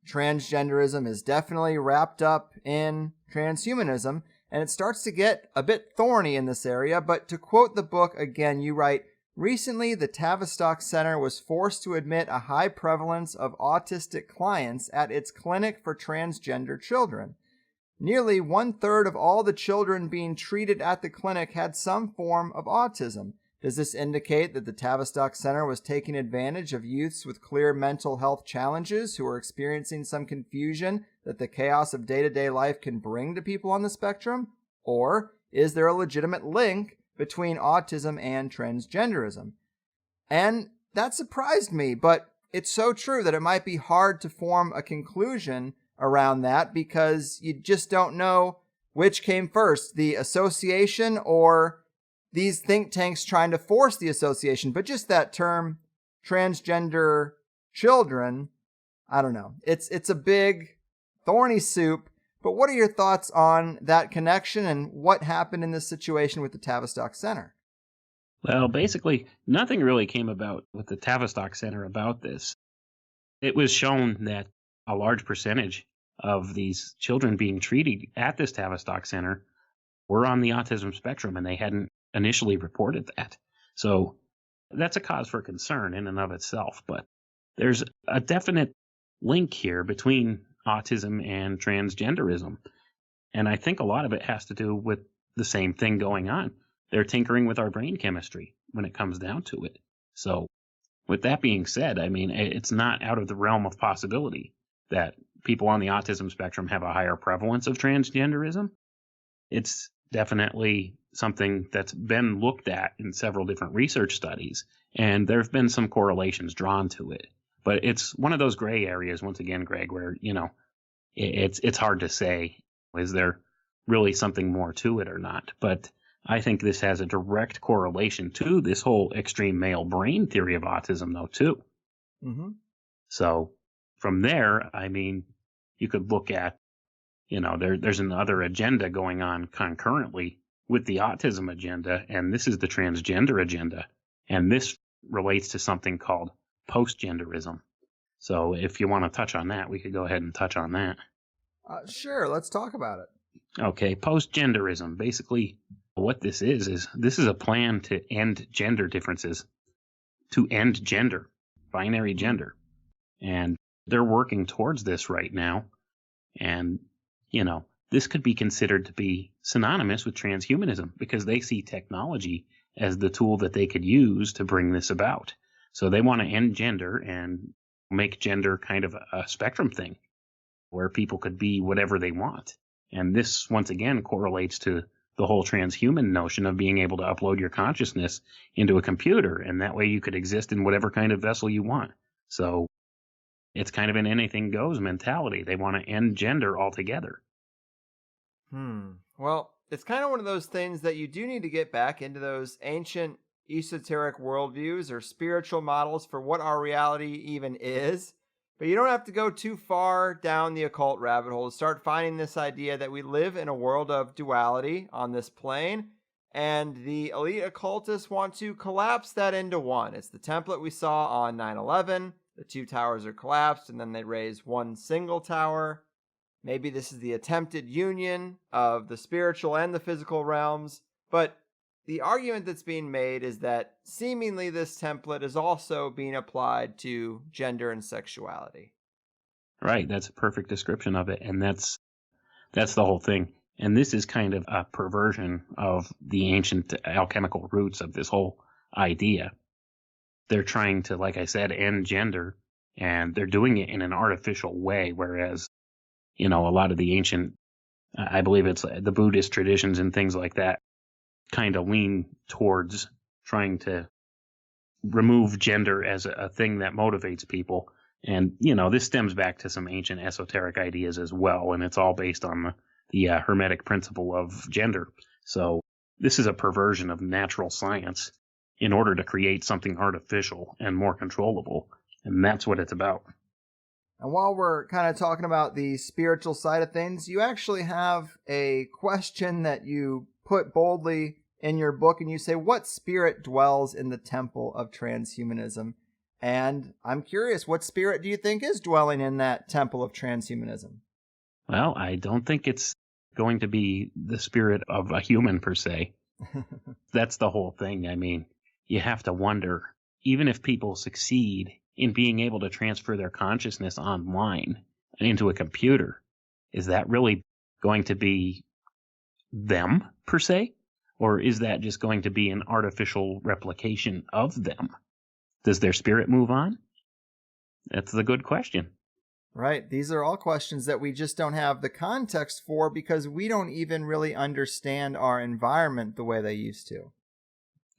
transgenderism is definitely wrapped up in transhumanism, and it starts to get a bit thorny in this area. But to quote the book again, you write, "Recently, the Tavistock Center was forced to admit a high prevalence of autistic clients at its clinic for transgender children. Nearly 1/3 of all the children being treated at the clinic had some form of autism. Does this indicate that the Tavistock Center was taking advantage of youths with clear mental health challenges who are experiencing some confusion that the chaos of day-to-day life can bring to people on the spectrum? Or is there a legitimate link between autism and transgenderism?" And that surprised me, but it's so true that it might be hard to form a conclusion around that because you just don't know which came first, the association or these think tanks trying to force the association. But just that term, transgender children, I don't know. It's a big thorny soup. But what are your thoughts on that connection and what happened in this situation with the Tavistock Center? Well, basically, nothing really came about with the Tavistock Center about this. It was shown that a large percentage of these children being treated at this Tavistock Center were on the autism spectrum, and they hadn't initially reported that. So that's a cause for concern in and of itself. But there's a definite link here between autism and transgenderism. And I think a lot of it has to do with the same thing going on. They're tinkering with our brain chemistry when it comes down to it. So with that being said, I mean, it's not out of the realm of possibility that people on the autism spectrum have a higher prevalence of transgenderism. It's definitely something that's been looked at in several different research studies, and there have been some correlations drawn to it. But it's one of those gray areas, once again, Greg, where, it's hard to say, is there really something more to it or not? But I think this has a direct correlation to this whole extreme male brain theory of autism, though, too. Mm-hmm. So from there, I mean, you could look at, There's another agenda going on concurrently with the autism agenda, and this is the transgender agenda. And this relates to something called postgenderism. So if you want to touch on that, we could go ahead and touch on that. Sure, let's talk about it. Okay, postgenderism. Basically, what this is a plan to end gender differences, to end gender, binary gender. And they're working towards this right now. And, this could be considered to be synonymous with transhumanism because they see technology as the tool that they could use to bring this about. So they want to end gender and make gender kind of a spectrum thing where people could be whatever they want. And this, once again, correlates to the whole transhuman notion of being able to upload your consciousness into a computer. And that way you could exist in whatever kind of vessel you want. So it's kind of an anything goes mentality. They want to end gender altogether. Well, it's kind of one of those things that you do need to get back into those ancient esoteric worldviews or spiritual models for what our reality even is. But you don't have to go too far down the occult rabbit hole to start finding this idea that we live in a world of duality on this plane, and the elite occultists want to collapse that into one. It's the template we saw on 9/11. The two towers are collapsed, and then they raise one single tower. Maybe this is the attempted union of the spiritual and the physical realms, but the argument that's being made is that seemingly this template is also being applied to gender and sexuality. Right, that's a perfect description of it, and that's the whole thing. And this is kind of a perversion of the ancient alchemical roots of this whole idea. They're trying to, like I said, end gender, and they're doing it in an artificial way, whereas a lot of the ancient, I believe it's the Buddhist traditions and things like that, kind of lean towards trying to remove gender as a thing that motivates people. And, this stems back to some ancient esoteric ideas as well, and it's all based on the Hermetic principle of gender. So this is a perversion of natural science in order to create something artificial and more controllable, and that's what it's about. And while we're kind of talking about the spiritual side of things, you actually have a question that you put boldly in your book, and you say, what spirit dwells in the temple of transhumanism? And I'm curious, what spirit do you think is dwelling in that temple of transhumanism? Well, I don't think it's going to be the spirit of a human per se. That's the whole thing. I mean, you have to wonder, even if people succeed in being able to transfer their consciousness online and into a computer, is that really going to be them per se? Or is that just going to be an artificial replication of them? Does their spirit move on? That's the good question. Right. These are all questions that we just don't have the context for because we don't even really understand our environment the way they used to.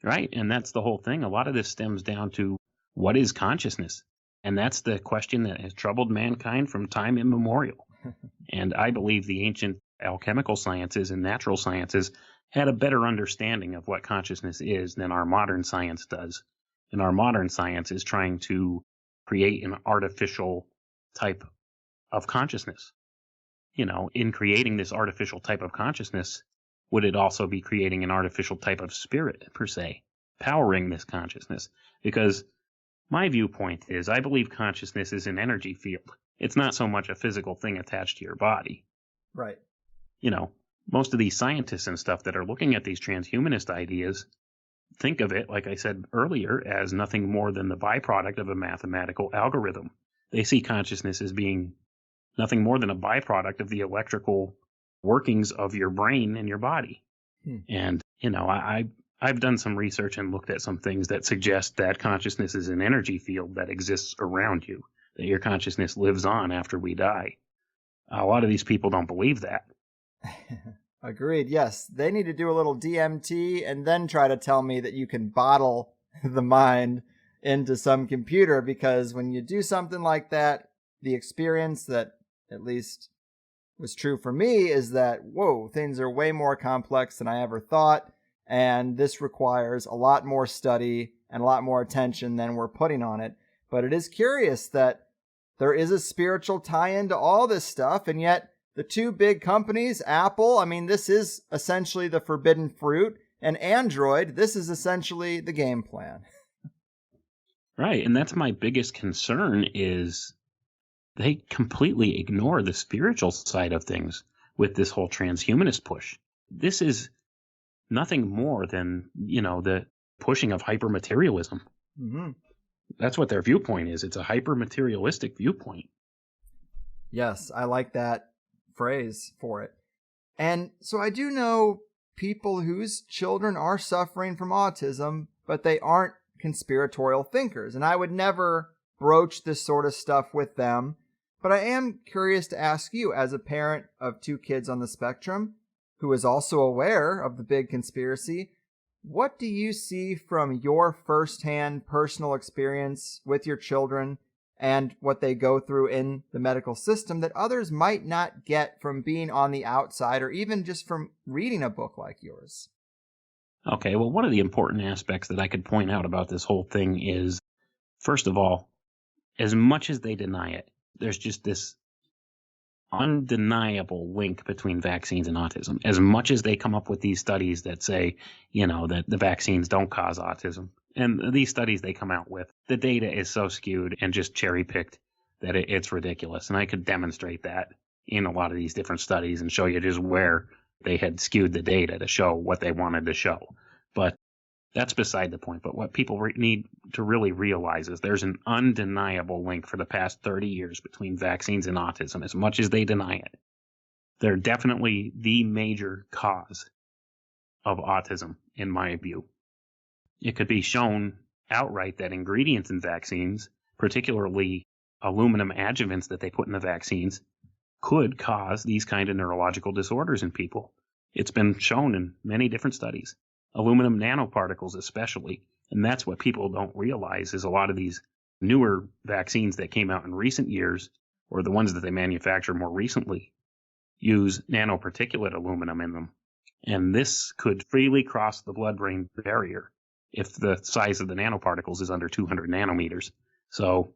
Right. And that's the whole thing. A lot of this stems down to what is consciousness? And that's the question that has troubled mankind from time immemorial. And I believe the ancient alchemical sciences and natural sciences had a better understanding of what consciousness is than our modern science does. And our modern science is trying to create an artificial type of consciousness. In creating this artificial type of consciousness, would it also be creating an artificial type of spirit, per se, powering this consciousness? Because my viewpoint is I believe consciousness is an energy field. It's not so much a physical thing attached to your body. Right. Most of these scientists and stuff that are looking at these transhumanist ideas think of it, like I said earlier, as nothing more than the byproduct of a mathematical algorithm. They see consciousness as being nothing more than a byproduct of the electrical workings of your brain and your body. And, I've done some research and looked at some things that suggest that consciousness is an energy field that exists around you, that your consciousness lives on after we die. A lot of these people don't believe that. Agreed. Yes. They need to do a little DMT and then try to tell me that you can bottle the mind into some computer, because when you do something like that, the experience that at least was true for me is that, whoa, things are way more complex than I ever thought. And this requires a lot more study and a lot more attention than we're putting on it. But it is curious that there is a spiritual tie-in to all this stuff, and yet the two big companies, Apple, I mean, this is essentially the forbidden fruit, and Android, this is essentially the game plan. Right, and that's my biggest concern is they completely ignore the spiritual side of things with this whole transhumanist push. This is nothing more than, the pushing of hypermaterialism. Mm-hmm. That's what their viewpoint is. It's a hypermaterialistic viewpoint. Yes, I like that phrase for it. And so I do know people whose children are suffering from autism, but they aren't conspiratorial thinkers. And I would never broach this sort of stuff with them. But I am curious to ask you, as a parent of two kids on the spectrum, who is also aware of the big conspiracy, what do you see from your firsthand personal experience with your children and what they go through in the medical system that others might not get from being on the outside or even just from reading a book like yours? Okay, well, one of the important aspects that I could point out about this whole thing is, first of all, as much as they deny it, there's just this undeniable link between vaccines and autism. As much as they come up with these studies that say, that the vaccines don't cause autism, and these studies they come out with, the data is so skewed and just cherry-picked that it's ridiculous. And I could demonstrate that in a lot of these different studies and show you just where they had skewed the data to show what they wanted to show. But that's beside the point. But what people need to really realize is there's an undeniable link for the past 30 years between vaccines and autism, as much as they deny it. They're definitely the major cause of autism, in my view. It could be shown outright that ingredients in vaccines, particularly aluminum adjuvants that they put in the vaccines, could cause these kind of neurological disorders in people. It's been shown in many different studies. Aluminum nanoparticles especially. And that's what people don't realize is a lot of these newer vaccines that came out in recent years, or the ones that they manufacture more recently, use nanoparticulate aluminum in them. And this could freely cross the blood-brain barrier if the size of the nanoparticles is under 200 nanometers. So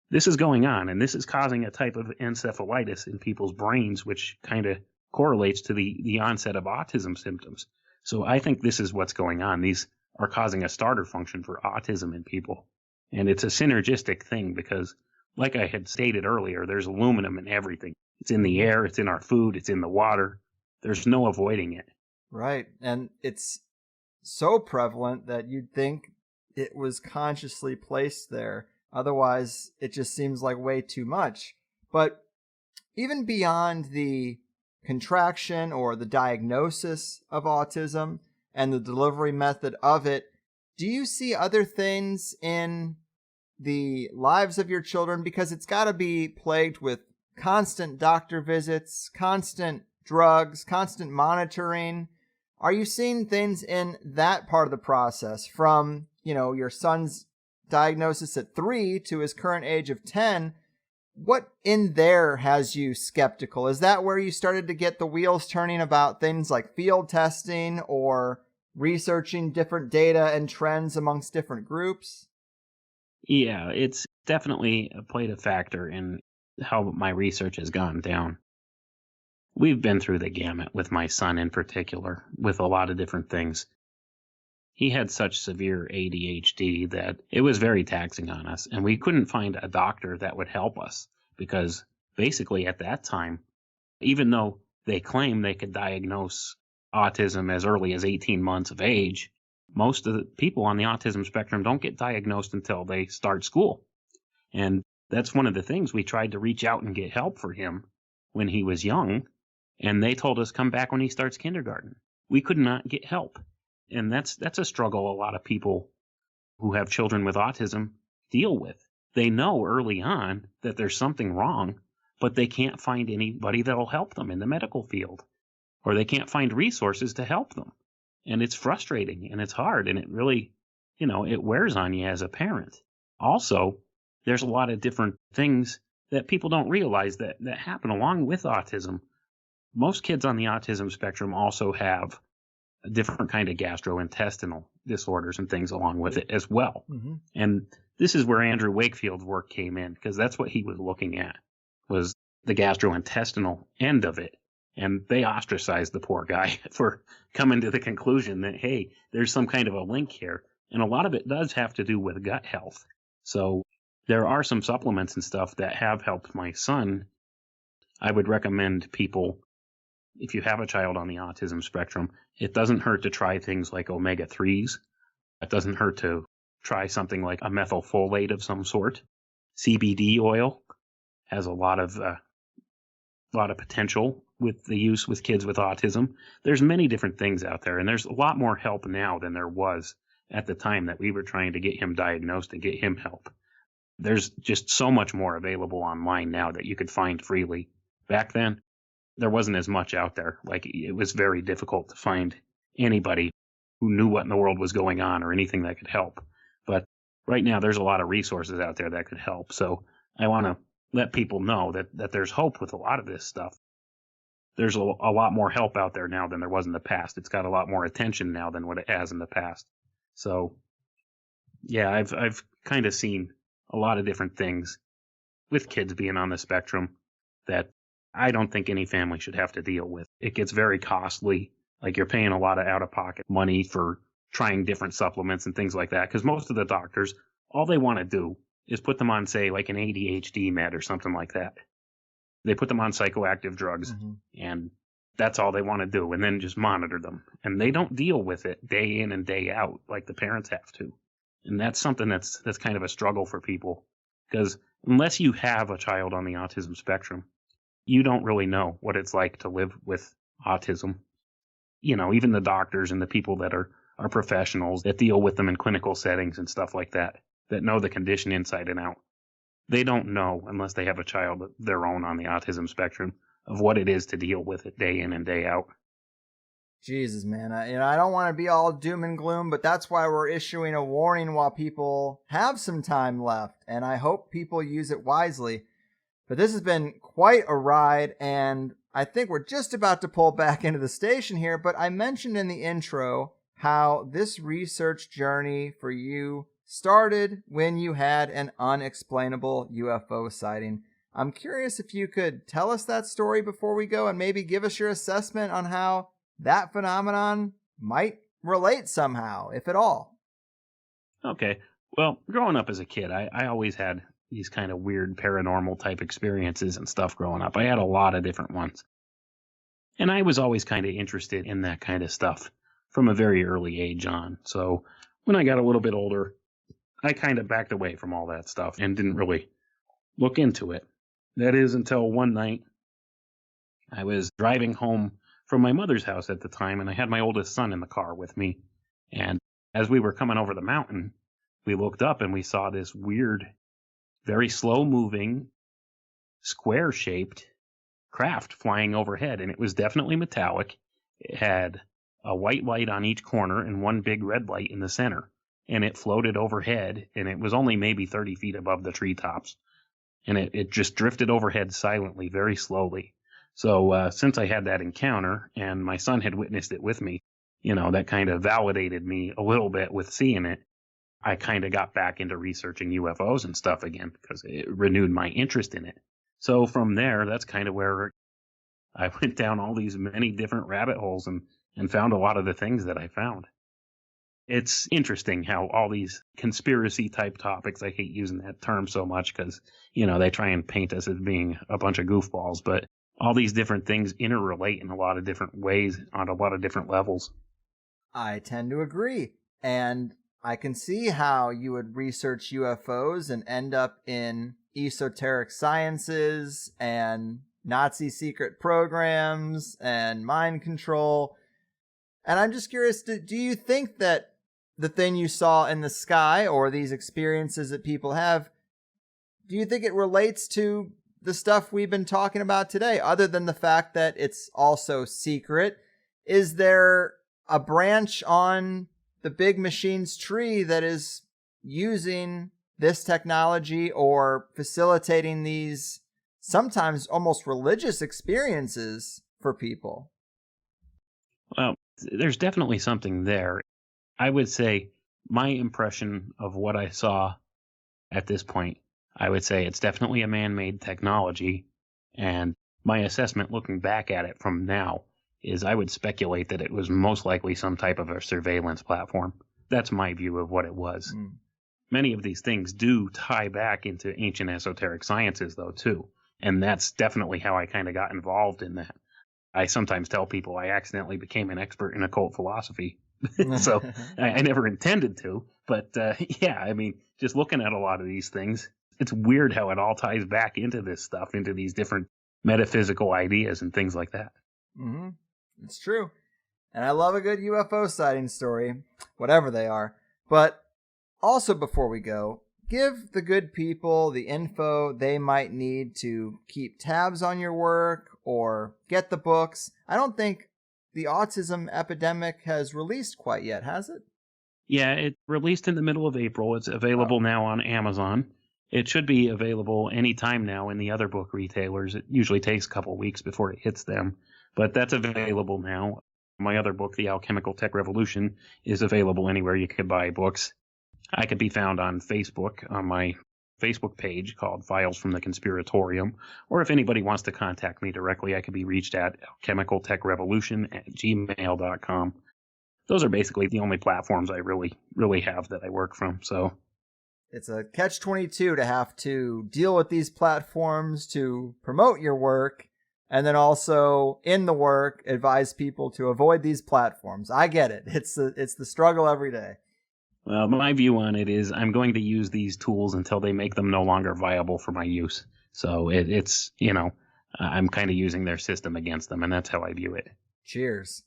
this is going on, and this is causing a type of encephalitis in people's brains, which kind of correlates to the onset of autism symptoms. So I think this is what's going on. These are causing a starter function for autism in people. And it's a synergistic thing because, like I had stated earlier, there's aluminum in everything. It's in the air, it's in our food, it's in the water. There's no avoiding it. Right. And it's so prevalent that you'd think it was consciously placed there. Otherwise, it just seems like way too much. But even beyond the contraction or the diagnosis of autism and the delivery method of it, do you see other things in the lives of your children? Because it's got to be plagued with constant doctor visits, constant drugs, constant monitoring. Are you seeing things in that part of the process from, your son's diagnosis at 3 to his current age of 10? What in there has you skeptical? Is that where you started to get the wheels turning about things like field testing or researching different data and trends amongst different groups? Yeah, it's definitely played a factor in how my research has gone down. We've been through the gamut with my son in particular, with a lot of different things. He had such severe ADHD that it was very taxing on us, and we couldn't find a doctor that would help us because basically at that time, even though they claim they could diagnose autism as early as 18 months of age, most of the people on the autism spectrum don't get diagnosed until they start school. And that's one of the things we tried to reach out and get help for him when he was young, and they told us come back when he starts kindergarten. We could not get help. And that's a struggle a lot of people who have children with autism deal with. They know early on that there's something wrong, but they can't find anybody that'll help them in the medical field, or they can't find resources to help them. And it's frustrating and it's hard, and it really, it wears on you as a parent. Also, there's a lot of different things that people don't realize that happen along with autism. Most kids on the autism spectrum also have a different kind of gastrointestinal disorders and things along with it as well. Mm-hmm. And this is where Andrew Wakefield's work came in, because that's what he was looking at, was the gastrointestinal end of it. And they ostracized the poor guy for coming to the conclusion that, hey, there's some kind of a link here. And a lot of it does have to do with gut health. So there are some supplements and stuff that have helped my son. I would recommend people, if you have a child on the autism spectrum, it doesn't hurt to try things like omega-3s. It doesn't hurt to try something like a methylfolate of some sort. CBD oil has a lot of potential with the use with kids with autism. There's many different things out there, and there's a lot more help now than there was at the time that we were trying to get him diagnosed and get him help. There's just so much more available online now that you could find freely. Back then, there wasn't as much out there. Like, it was very difficult to find anybody who knew what in the world was going on or anything that could help. But right now, there's a lot of resources out there that could help. So I want to let people know that there's hope with a lot of this stuff. There's a lot more help out there now than there was in the past. It's got a lot more attention now than what it has in the past. So, yeah, I've kind of seen a lot of different things with kids being on the spectrum that I don't think any family should have to deal with. It gets very costly. Like, you're paying a lot of out-of-pocket money for trying different supplements and things like that. Because most of the doctors, all they want to do is put them on, say, like an ADHD med or something like that. They put them on psychoactive drugs, and that's all they want to do, and then just monitor them. And they don't deal with it day in and day out like the parents have to. And that's something that's kind of a struggle for people. Because unless you have a child on the autism spectrum, you don't really know what it's like to live with autism. You know, even the doctors and the people that are professionals that deal with them in clinical settings and stuff like that know the condition inside and out. They don't know, unless they have a child of their own on the autism spectrum, of what it is to deal with it day in and day out. Jesus, man. I don't want to be all doom and gloom, but that's why we're issuing a warning while people have some time left, and I hope people use it wisely. But this has been quite a ride, and I think we're just about to pull back into the station here, but I mentioned in the intro how this research journey for you started when you had an unexplainable UFO sighting. I'm curious if you could tell us that story before we go and maybe give us your assessment on how that phenomenon might relate somehow, if at all. Okay. Well, growing up as a kid, I always had these kind of weird paranormal type experiences and stuff growing up. I had a lot of different ones. And I was always kind of interested in that kind of stuff from a very early age on. So when I got a little bit older, I kind of backed away from all that stuff and didn't really look into it. That is until one night I was driving home from my mother's house at the time, and I had my oldest son in the car with me. And as we were coming over the mountain, we looked up and we saw this weird, very slow-moving, square-shaped craft flying overhead, and it was definitely metallic. It had a white light on each corner and one big red light in the center, and it floated overhead, and it was only maybe 30 feet above the treetops, and it just drifted overhead silently, very slowly. So since I had that encounter, and my son had witnessed it with me, you know, that kind of validated me a little bit with seeing it. I kind of got back into researching UFOs and stuff again because it renewed my interest in it. So from there, that's kind of where I went down all these many different rabbit holes and found a lot of the things that I found. It's interesting how all these conspiracy type topics, I hate using that term so much because, you know, they try and paint us as being a bunch of goofballs, but all these different things interrelate in a lot of different ways on a lot of different levels. I tend to agree. And I can see how you would research UFOs and end up in esoteric sciences and Nazi secret programs and mind control. And I'm just curious, do you think that the thing you saw in the sky or these experiences that people have, do you think it relates to the stuff we've been talking about today, other than the fact that it's also secret? Is there a branch on the big machine's tree that is using this technology or facilitating these sometimes almost religious experiences for people? Well, there's definitely something there. I would say my impression of what I saw at this point, I would say it's definitely a man-made technology, And my assessment looking back at it from now is I would speculate that it was most likely some type of a surveillance platform. That's my view of what it was. Many of these things do tie back into ancient esoteric sciences, though, too. And that's definitely how I kind of got involved in that. I sometimes tell people I accidentally became an expert in occult philosophy. So I never intended to. But yeah, I mean, just looking at a lot of these things, it's weird how it all ties back into this stuff, into these different metaphysical ideas and things like that. Mm-hmm. It's true. And I love a good UFO sighting story, whatever they are. But also, before we go, give the good people the info they might need to keep tabs on your work or get the books. I don't think the Autism Epidemic has released quite yet, has it? Yeah, it released in the middle of April. It's available now on Amazon. It should be available anytime now in the other book retailers. It usually takes a couple weeks before it hits them, but that's available now. My other book, The Alchemical Tech Revolution, is available anywhere you could buy books. I could be found on Facebook, on my Facebook page called Files from the Conspiratorium, or if anybody wants to contact me directly, I could be reached at alchemicaltechrevolution@gmail.com. Those are basically the only platforms I really have that I work from. So it's a catch-22 to have to deal with these platforms to promote your work, and then also in the work advise people to avoid these platforms. I get it. It's the struggle every day. Well, my view on it is I'm going to use these tools until they make them no longer viable for my use. So it's, I'm kind of using their system against them, and that's how I view it. Cheers.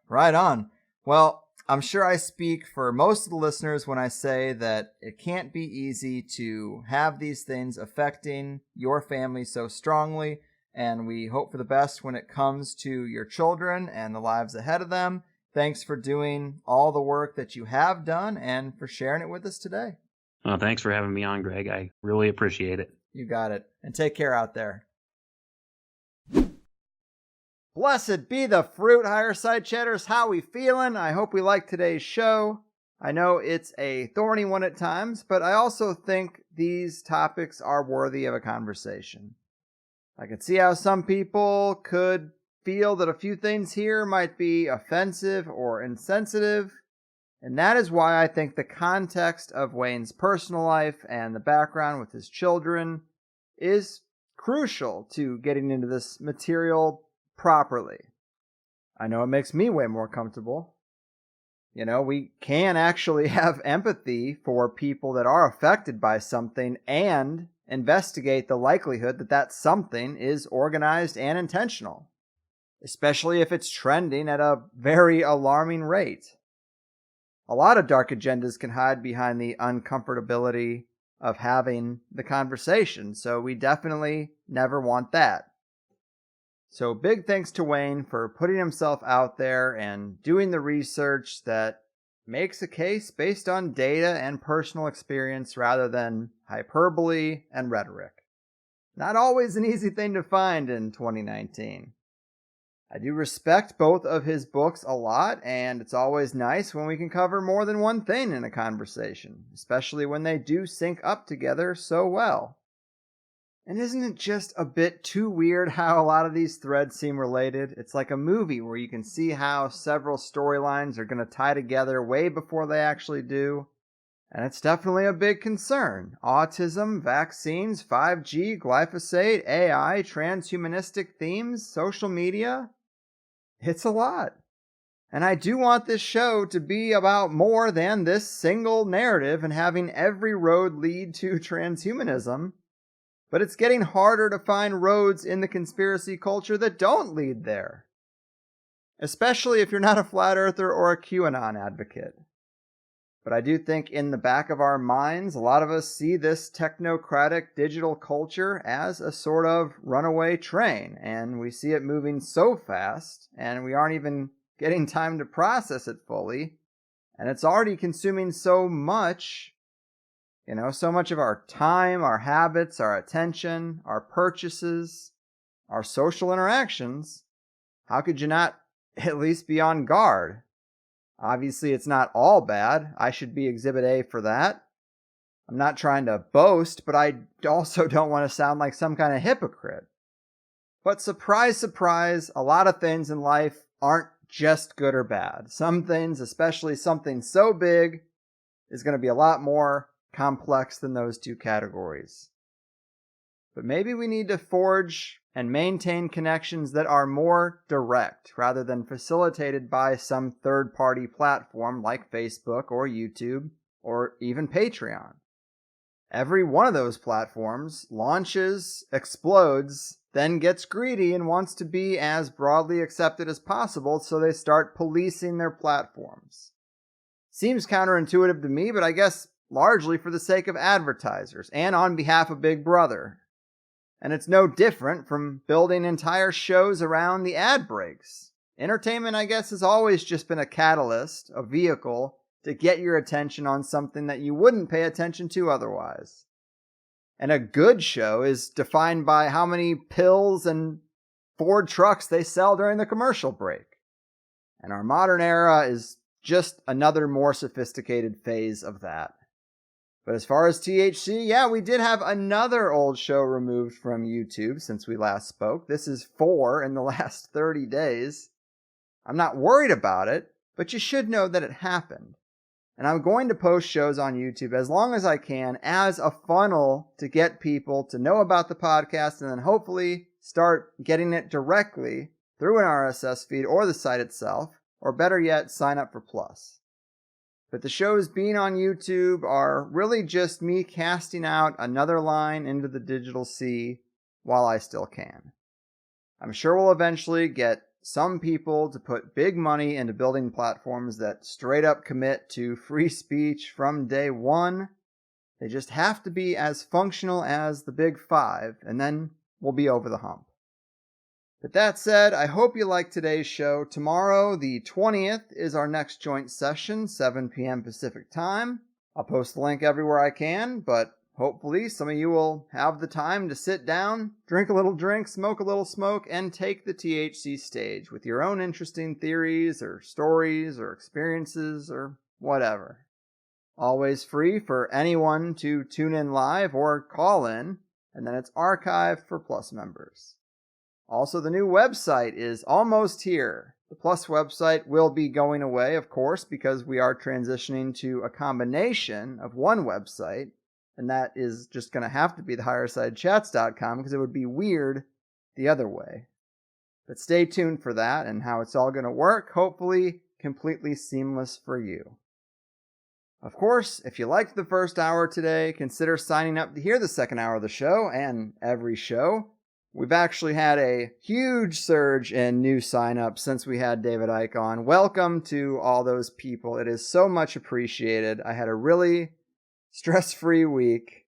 Right on. Well, I'm sure I speak for most of the listeners when I say that it can't be easy to have these things affecting your family so strongly, and we hope for the best when it comes to your children and the lives ahead of them. Thanks for doing all the work that you have done and for sharing it with us today. Well, thanks for having me on, Greg. I really appreciate it. You got it. And take care out there. Blessed be the fruit, Higher Side Chatters. How we feeling? I hope we like today's show. I know it's a thorny one at times, but I also think these topics are worthy of a conversation. I could see how some people could feel that a few things here might be offensive or insensitive, and that is why I think the context of Wayne's personal life and the background with his children is crucial to getting into this material properly. I know it makes me way more comfortable. We can actually have empathy for people that are affected by something and investigate the likelihood that that something is organized and intentional, especially if it's trending at a very alarming rate. A lot of dark agendas can hide behind the uncomfortability of having the conversation, so we definitely never want that. So big thanks to Wayne for putting himself out there and doing the research that makes a case based on data and personal experience rather than hyperbole and rhetoric. Not always an easy thing to find in 2019. I do respect both of his books a lot, and it's always nice when we can cover more than one thing in a conversation, especially when they do sync up together so well. And isn't it just a bit too weird how a lot of these threads seem related? It's like a movie where you can see how several storylines are going to tie together way before they actually do. And it's definitely a big concern. Autism, vaccines, 5G, glyphosate, AI, transhumanistic themes, social media. It's a lot. And I do want this show to be about more than this single narrative and having every road lead to transhumanism. But it's getting harder to find roads in the conspiracy culture that don't lead there. Especially if you're not a flat earther or a QAnon advocate. But I do think in the back of our minds, a lot of us see this technocratic digital culture as a sort of runaway train. And we see it moving so fast, and we aren't even getting time to process it fully. And it's already consuming so much. So much of our time, our habits, our attention, our purchases, our social interactions. How could you not at least be on guard? Obviously, it's not all bad. I should be Exhibit A for that. I'm not trying to boast, but I also don't want to sound like some kind of hypocrite. But surprise, surprise, a lot of things in life aren't just good or bad. Some things, especially something so big, is going to be a lot more complex than those two categories. But maybe we need to forge and maintain connections that are more direct rather than facilitated by some third-party platform like Facebook or YouTube or even Patreon. Every one of those platforms launches, explodes, then gets greedy and wants to be as broadly accepted as possible, so they start policing their platforms. Seems counterintuitive to me, but I guess largely for the sake of advertisers and on behalf of Big Brother. And it's no different from building entire shows around the ad breaks. Entertainment, I guess, has always just been a catalyst, a vehicle, to get your attention on something that you wouldn't pay attention to otherwise. And a good show is defined by how many pills and Ford trucks they sell during the commercial break. And our modern era is just another more sophisticated phase of that. But as far as THC, yeah, we did have another old show removed from YouTube since we last spoke. This is 4 in the last 30 days. I'm not worried about it, but you should know that it happened. And I'm going to post shows on YouTube as long as I can as a funnel to get people to know about the podcast and then hopefully start getting it directly through an RSS feed or the site itself, or better yet, sign up for Plus. But the shows being on YouTube are really just me casting out another line into the digital sea while I still can. I'm sure we'll eventually get some people to put big money into building platforms that straight up commit to free speech from day one. They just have to be as functional as the Big Five, and then we'll be over the hump. But that said, I hope you liked today's show. Tomorrow, the 20th, is our next joint session, 7 p.m. Pacific time. I'll post the link everywhere I can, but hopefully some of you will have the time to sit down, drink a little drink, smoke a little smoke, and take the THC stage with your own interesting theories or stories or experiences or whatever. Always free for anyone to tune in live or call in, and then it's archived for Plus members. Also, the new website is almost here. The Plus website will be going away, of course, because we are transitioning to a combination of one website, and that is just going to have to be the highersidechats.com because it would be weird the other way. But stay tuned for that and how it's all going to work, hopefully completely seamless for you. Of course, if you liked the first hour today, consider signing up to hear the second hour of the show and every show. We've actually had a huge surge in new signups since we had David Icke on. Welcome to all those people. It is so much appreciated. I had a really stress-free week.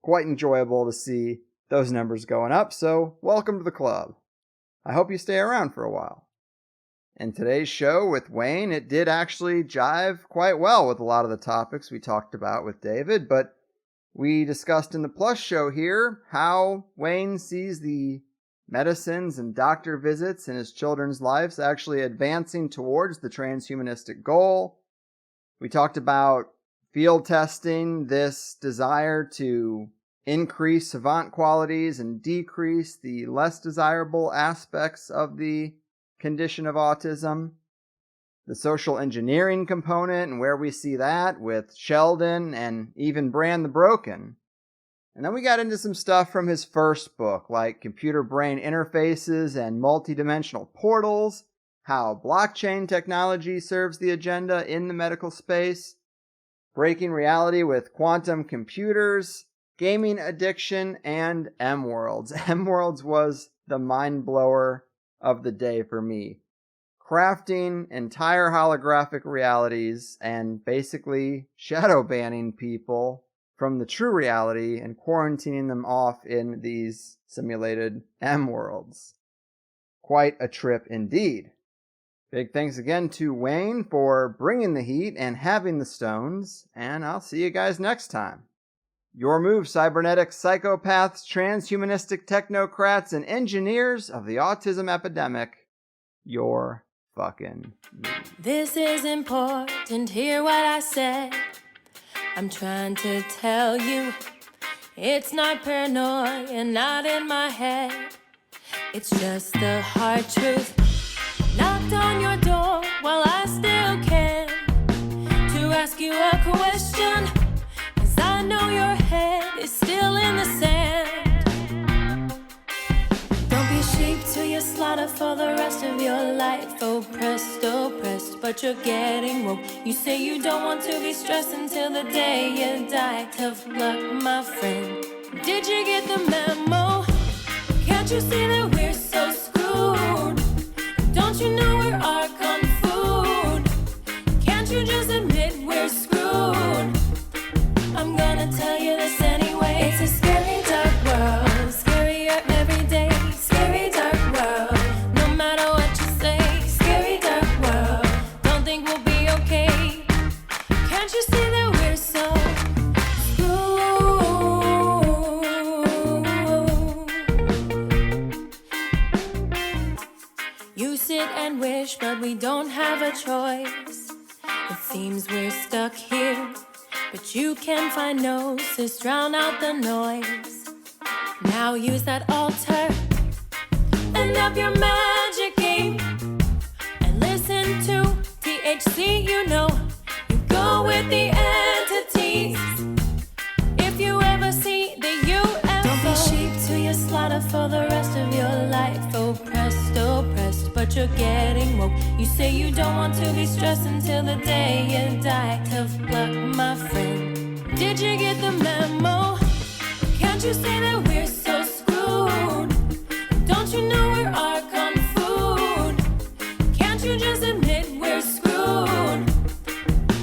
Quite enjoyable to see those numbers going up, so welcome to the club. I hope you stay around for a while. In today's show with Wayne, it did actually jive quite well with a lot of the topics we talked about with David, but we discussed in the Plus show here how Wayne sees the medicines and doctor visits in his children's lives actually advancing towards the transhumanistic goal. We talked about field testing this desire to increase savant qualities and decrease the less desirable aspects of the condition of autism. The social engineering component and where we see that with Sheldon and even Bran the Broken. And then we got into some stuff from his first book, like computer-brain interfaces and multidimensional portals, how blockchain technology serves the agenda in the medical space, breaking reality with quantum computers, gaming addiction, and M-Worlds. M-Worlds was the mind-blower of the day for me. Crafting entire holographic realities and basically shadow banning people from the true reality and quarantining them off in these simulated M-Worlds. Quite a trip indeed. Big thanks again to Wayne for bringing the heat and having the stones, and I'll see you guys next time. Your move, cybernetics, psychopaths, transhumanistic technocrats, and engineers of the autism epidemic. Your fucking move. This is important, hear what I said. I'm trying to tell you, it's not paranoia, not in my head. It's just the hard truth. Knocked on your door while I still can to ask you a question, 'cause I know your head is still in the sand. Don't be sheep to your slaughter for the rest of your life. Oppressed, but you're getting woke. You say you don't want to be stressed until the day you die. Tough luck, my friend. Did you get the memo? Can't you see that we're so screwed? Don't you know we're our kung food? Can't you just admit we're screwed? I'm gonna tell you this anyway. It's a scary dark world, scarier every day. Scary dark world, no matter what you say. Scary dark world, don't think we'll be okay. Can't you see that we're so screwed? You sit and wish, but we don't have a choice. It seems we're stuck here, but you can find gnosis, drown out the noise. Now use that altar and up your magic game, and listen to THC, you know. You go with the entities. If you ever see the UFO, don't be sheep to your slaughter for the rest of your life. Oppressed, but you're getting woke. You say you don't want to be stressed until the day you die. Tough luck, my friend. Did you get the memo? Can't you see that we're so screwed? Don't you know we're our kung food? Can't you just admit we're screwed?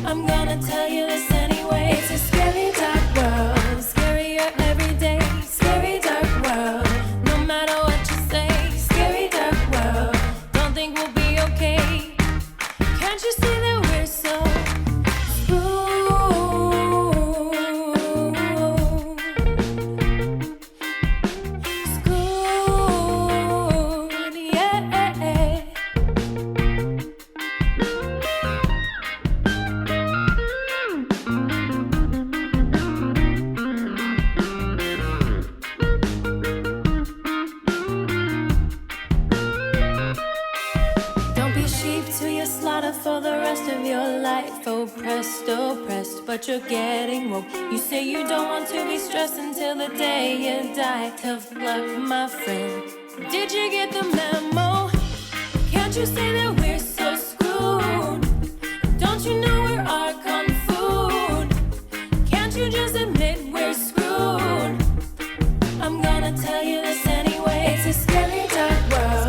I'm gonna tell you this anyway. It's a scary dark world, scarier every day. Scary dark world, no matter what you say. Scary dark world, don't think we'll be okay. Can't you see that we're so screwed, yeah. Don't be sheep to your slaughter for the rest of your life. Oppressed, but you're getting woke. You say you don't want to be stressed until the day you die. Tough luck, my friend. Did you get the memo? Can't you see that we're so screwed? Don't you know we're our kung food? Can't you just admit we're screwed? I'm gonna tell you this anyway. It's a scary dark world,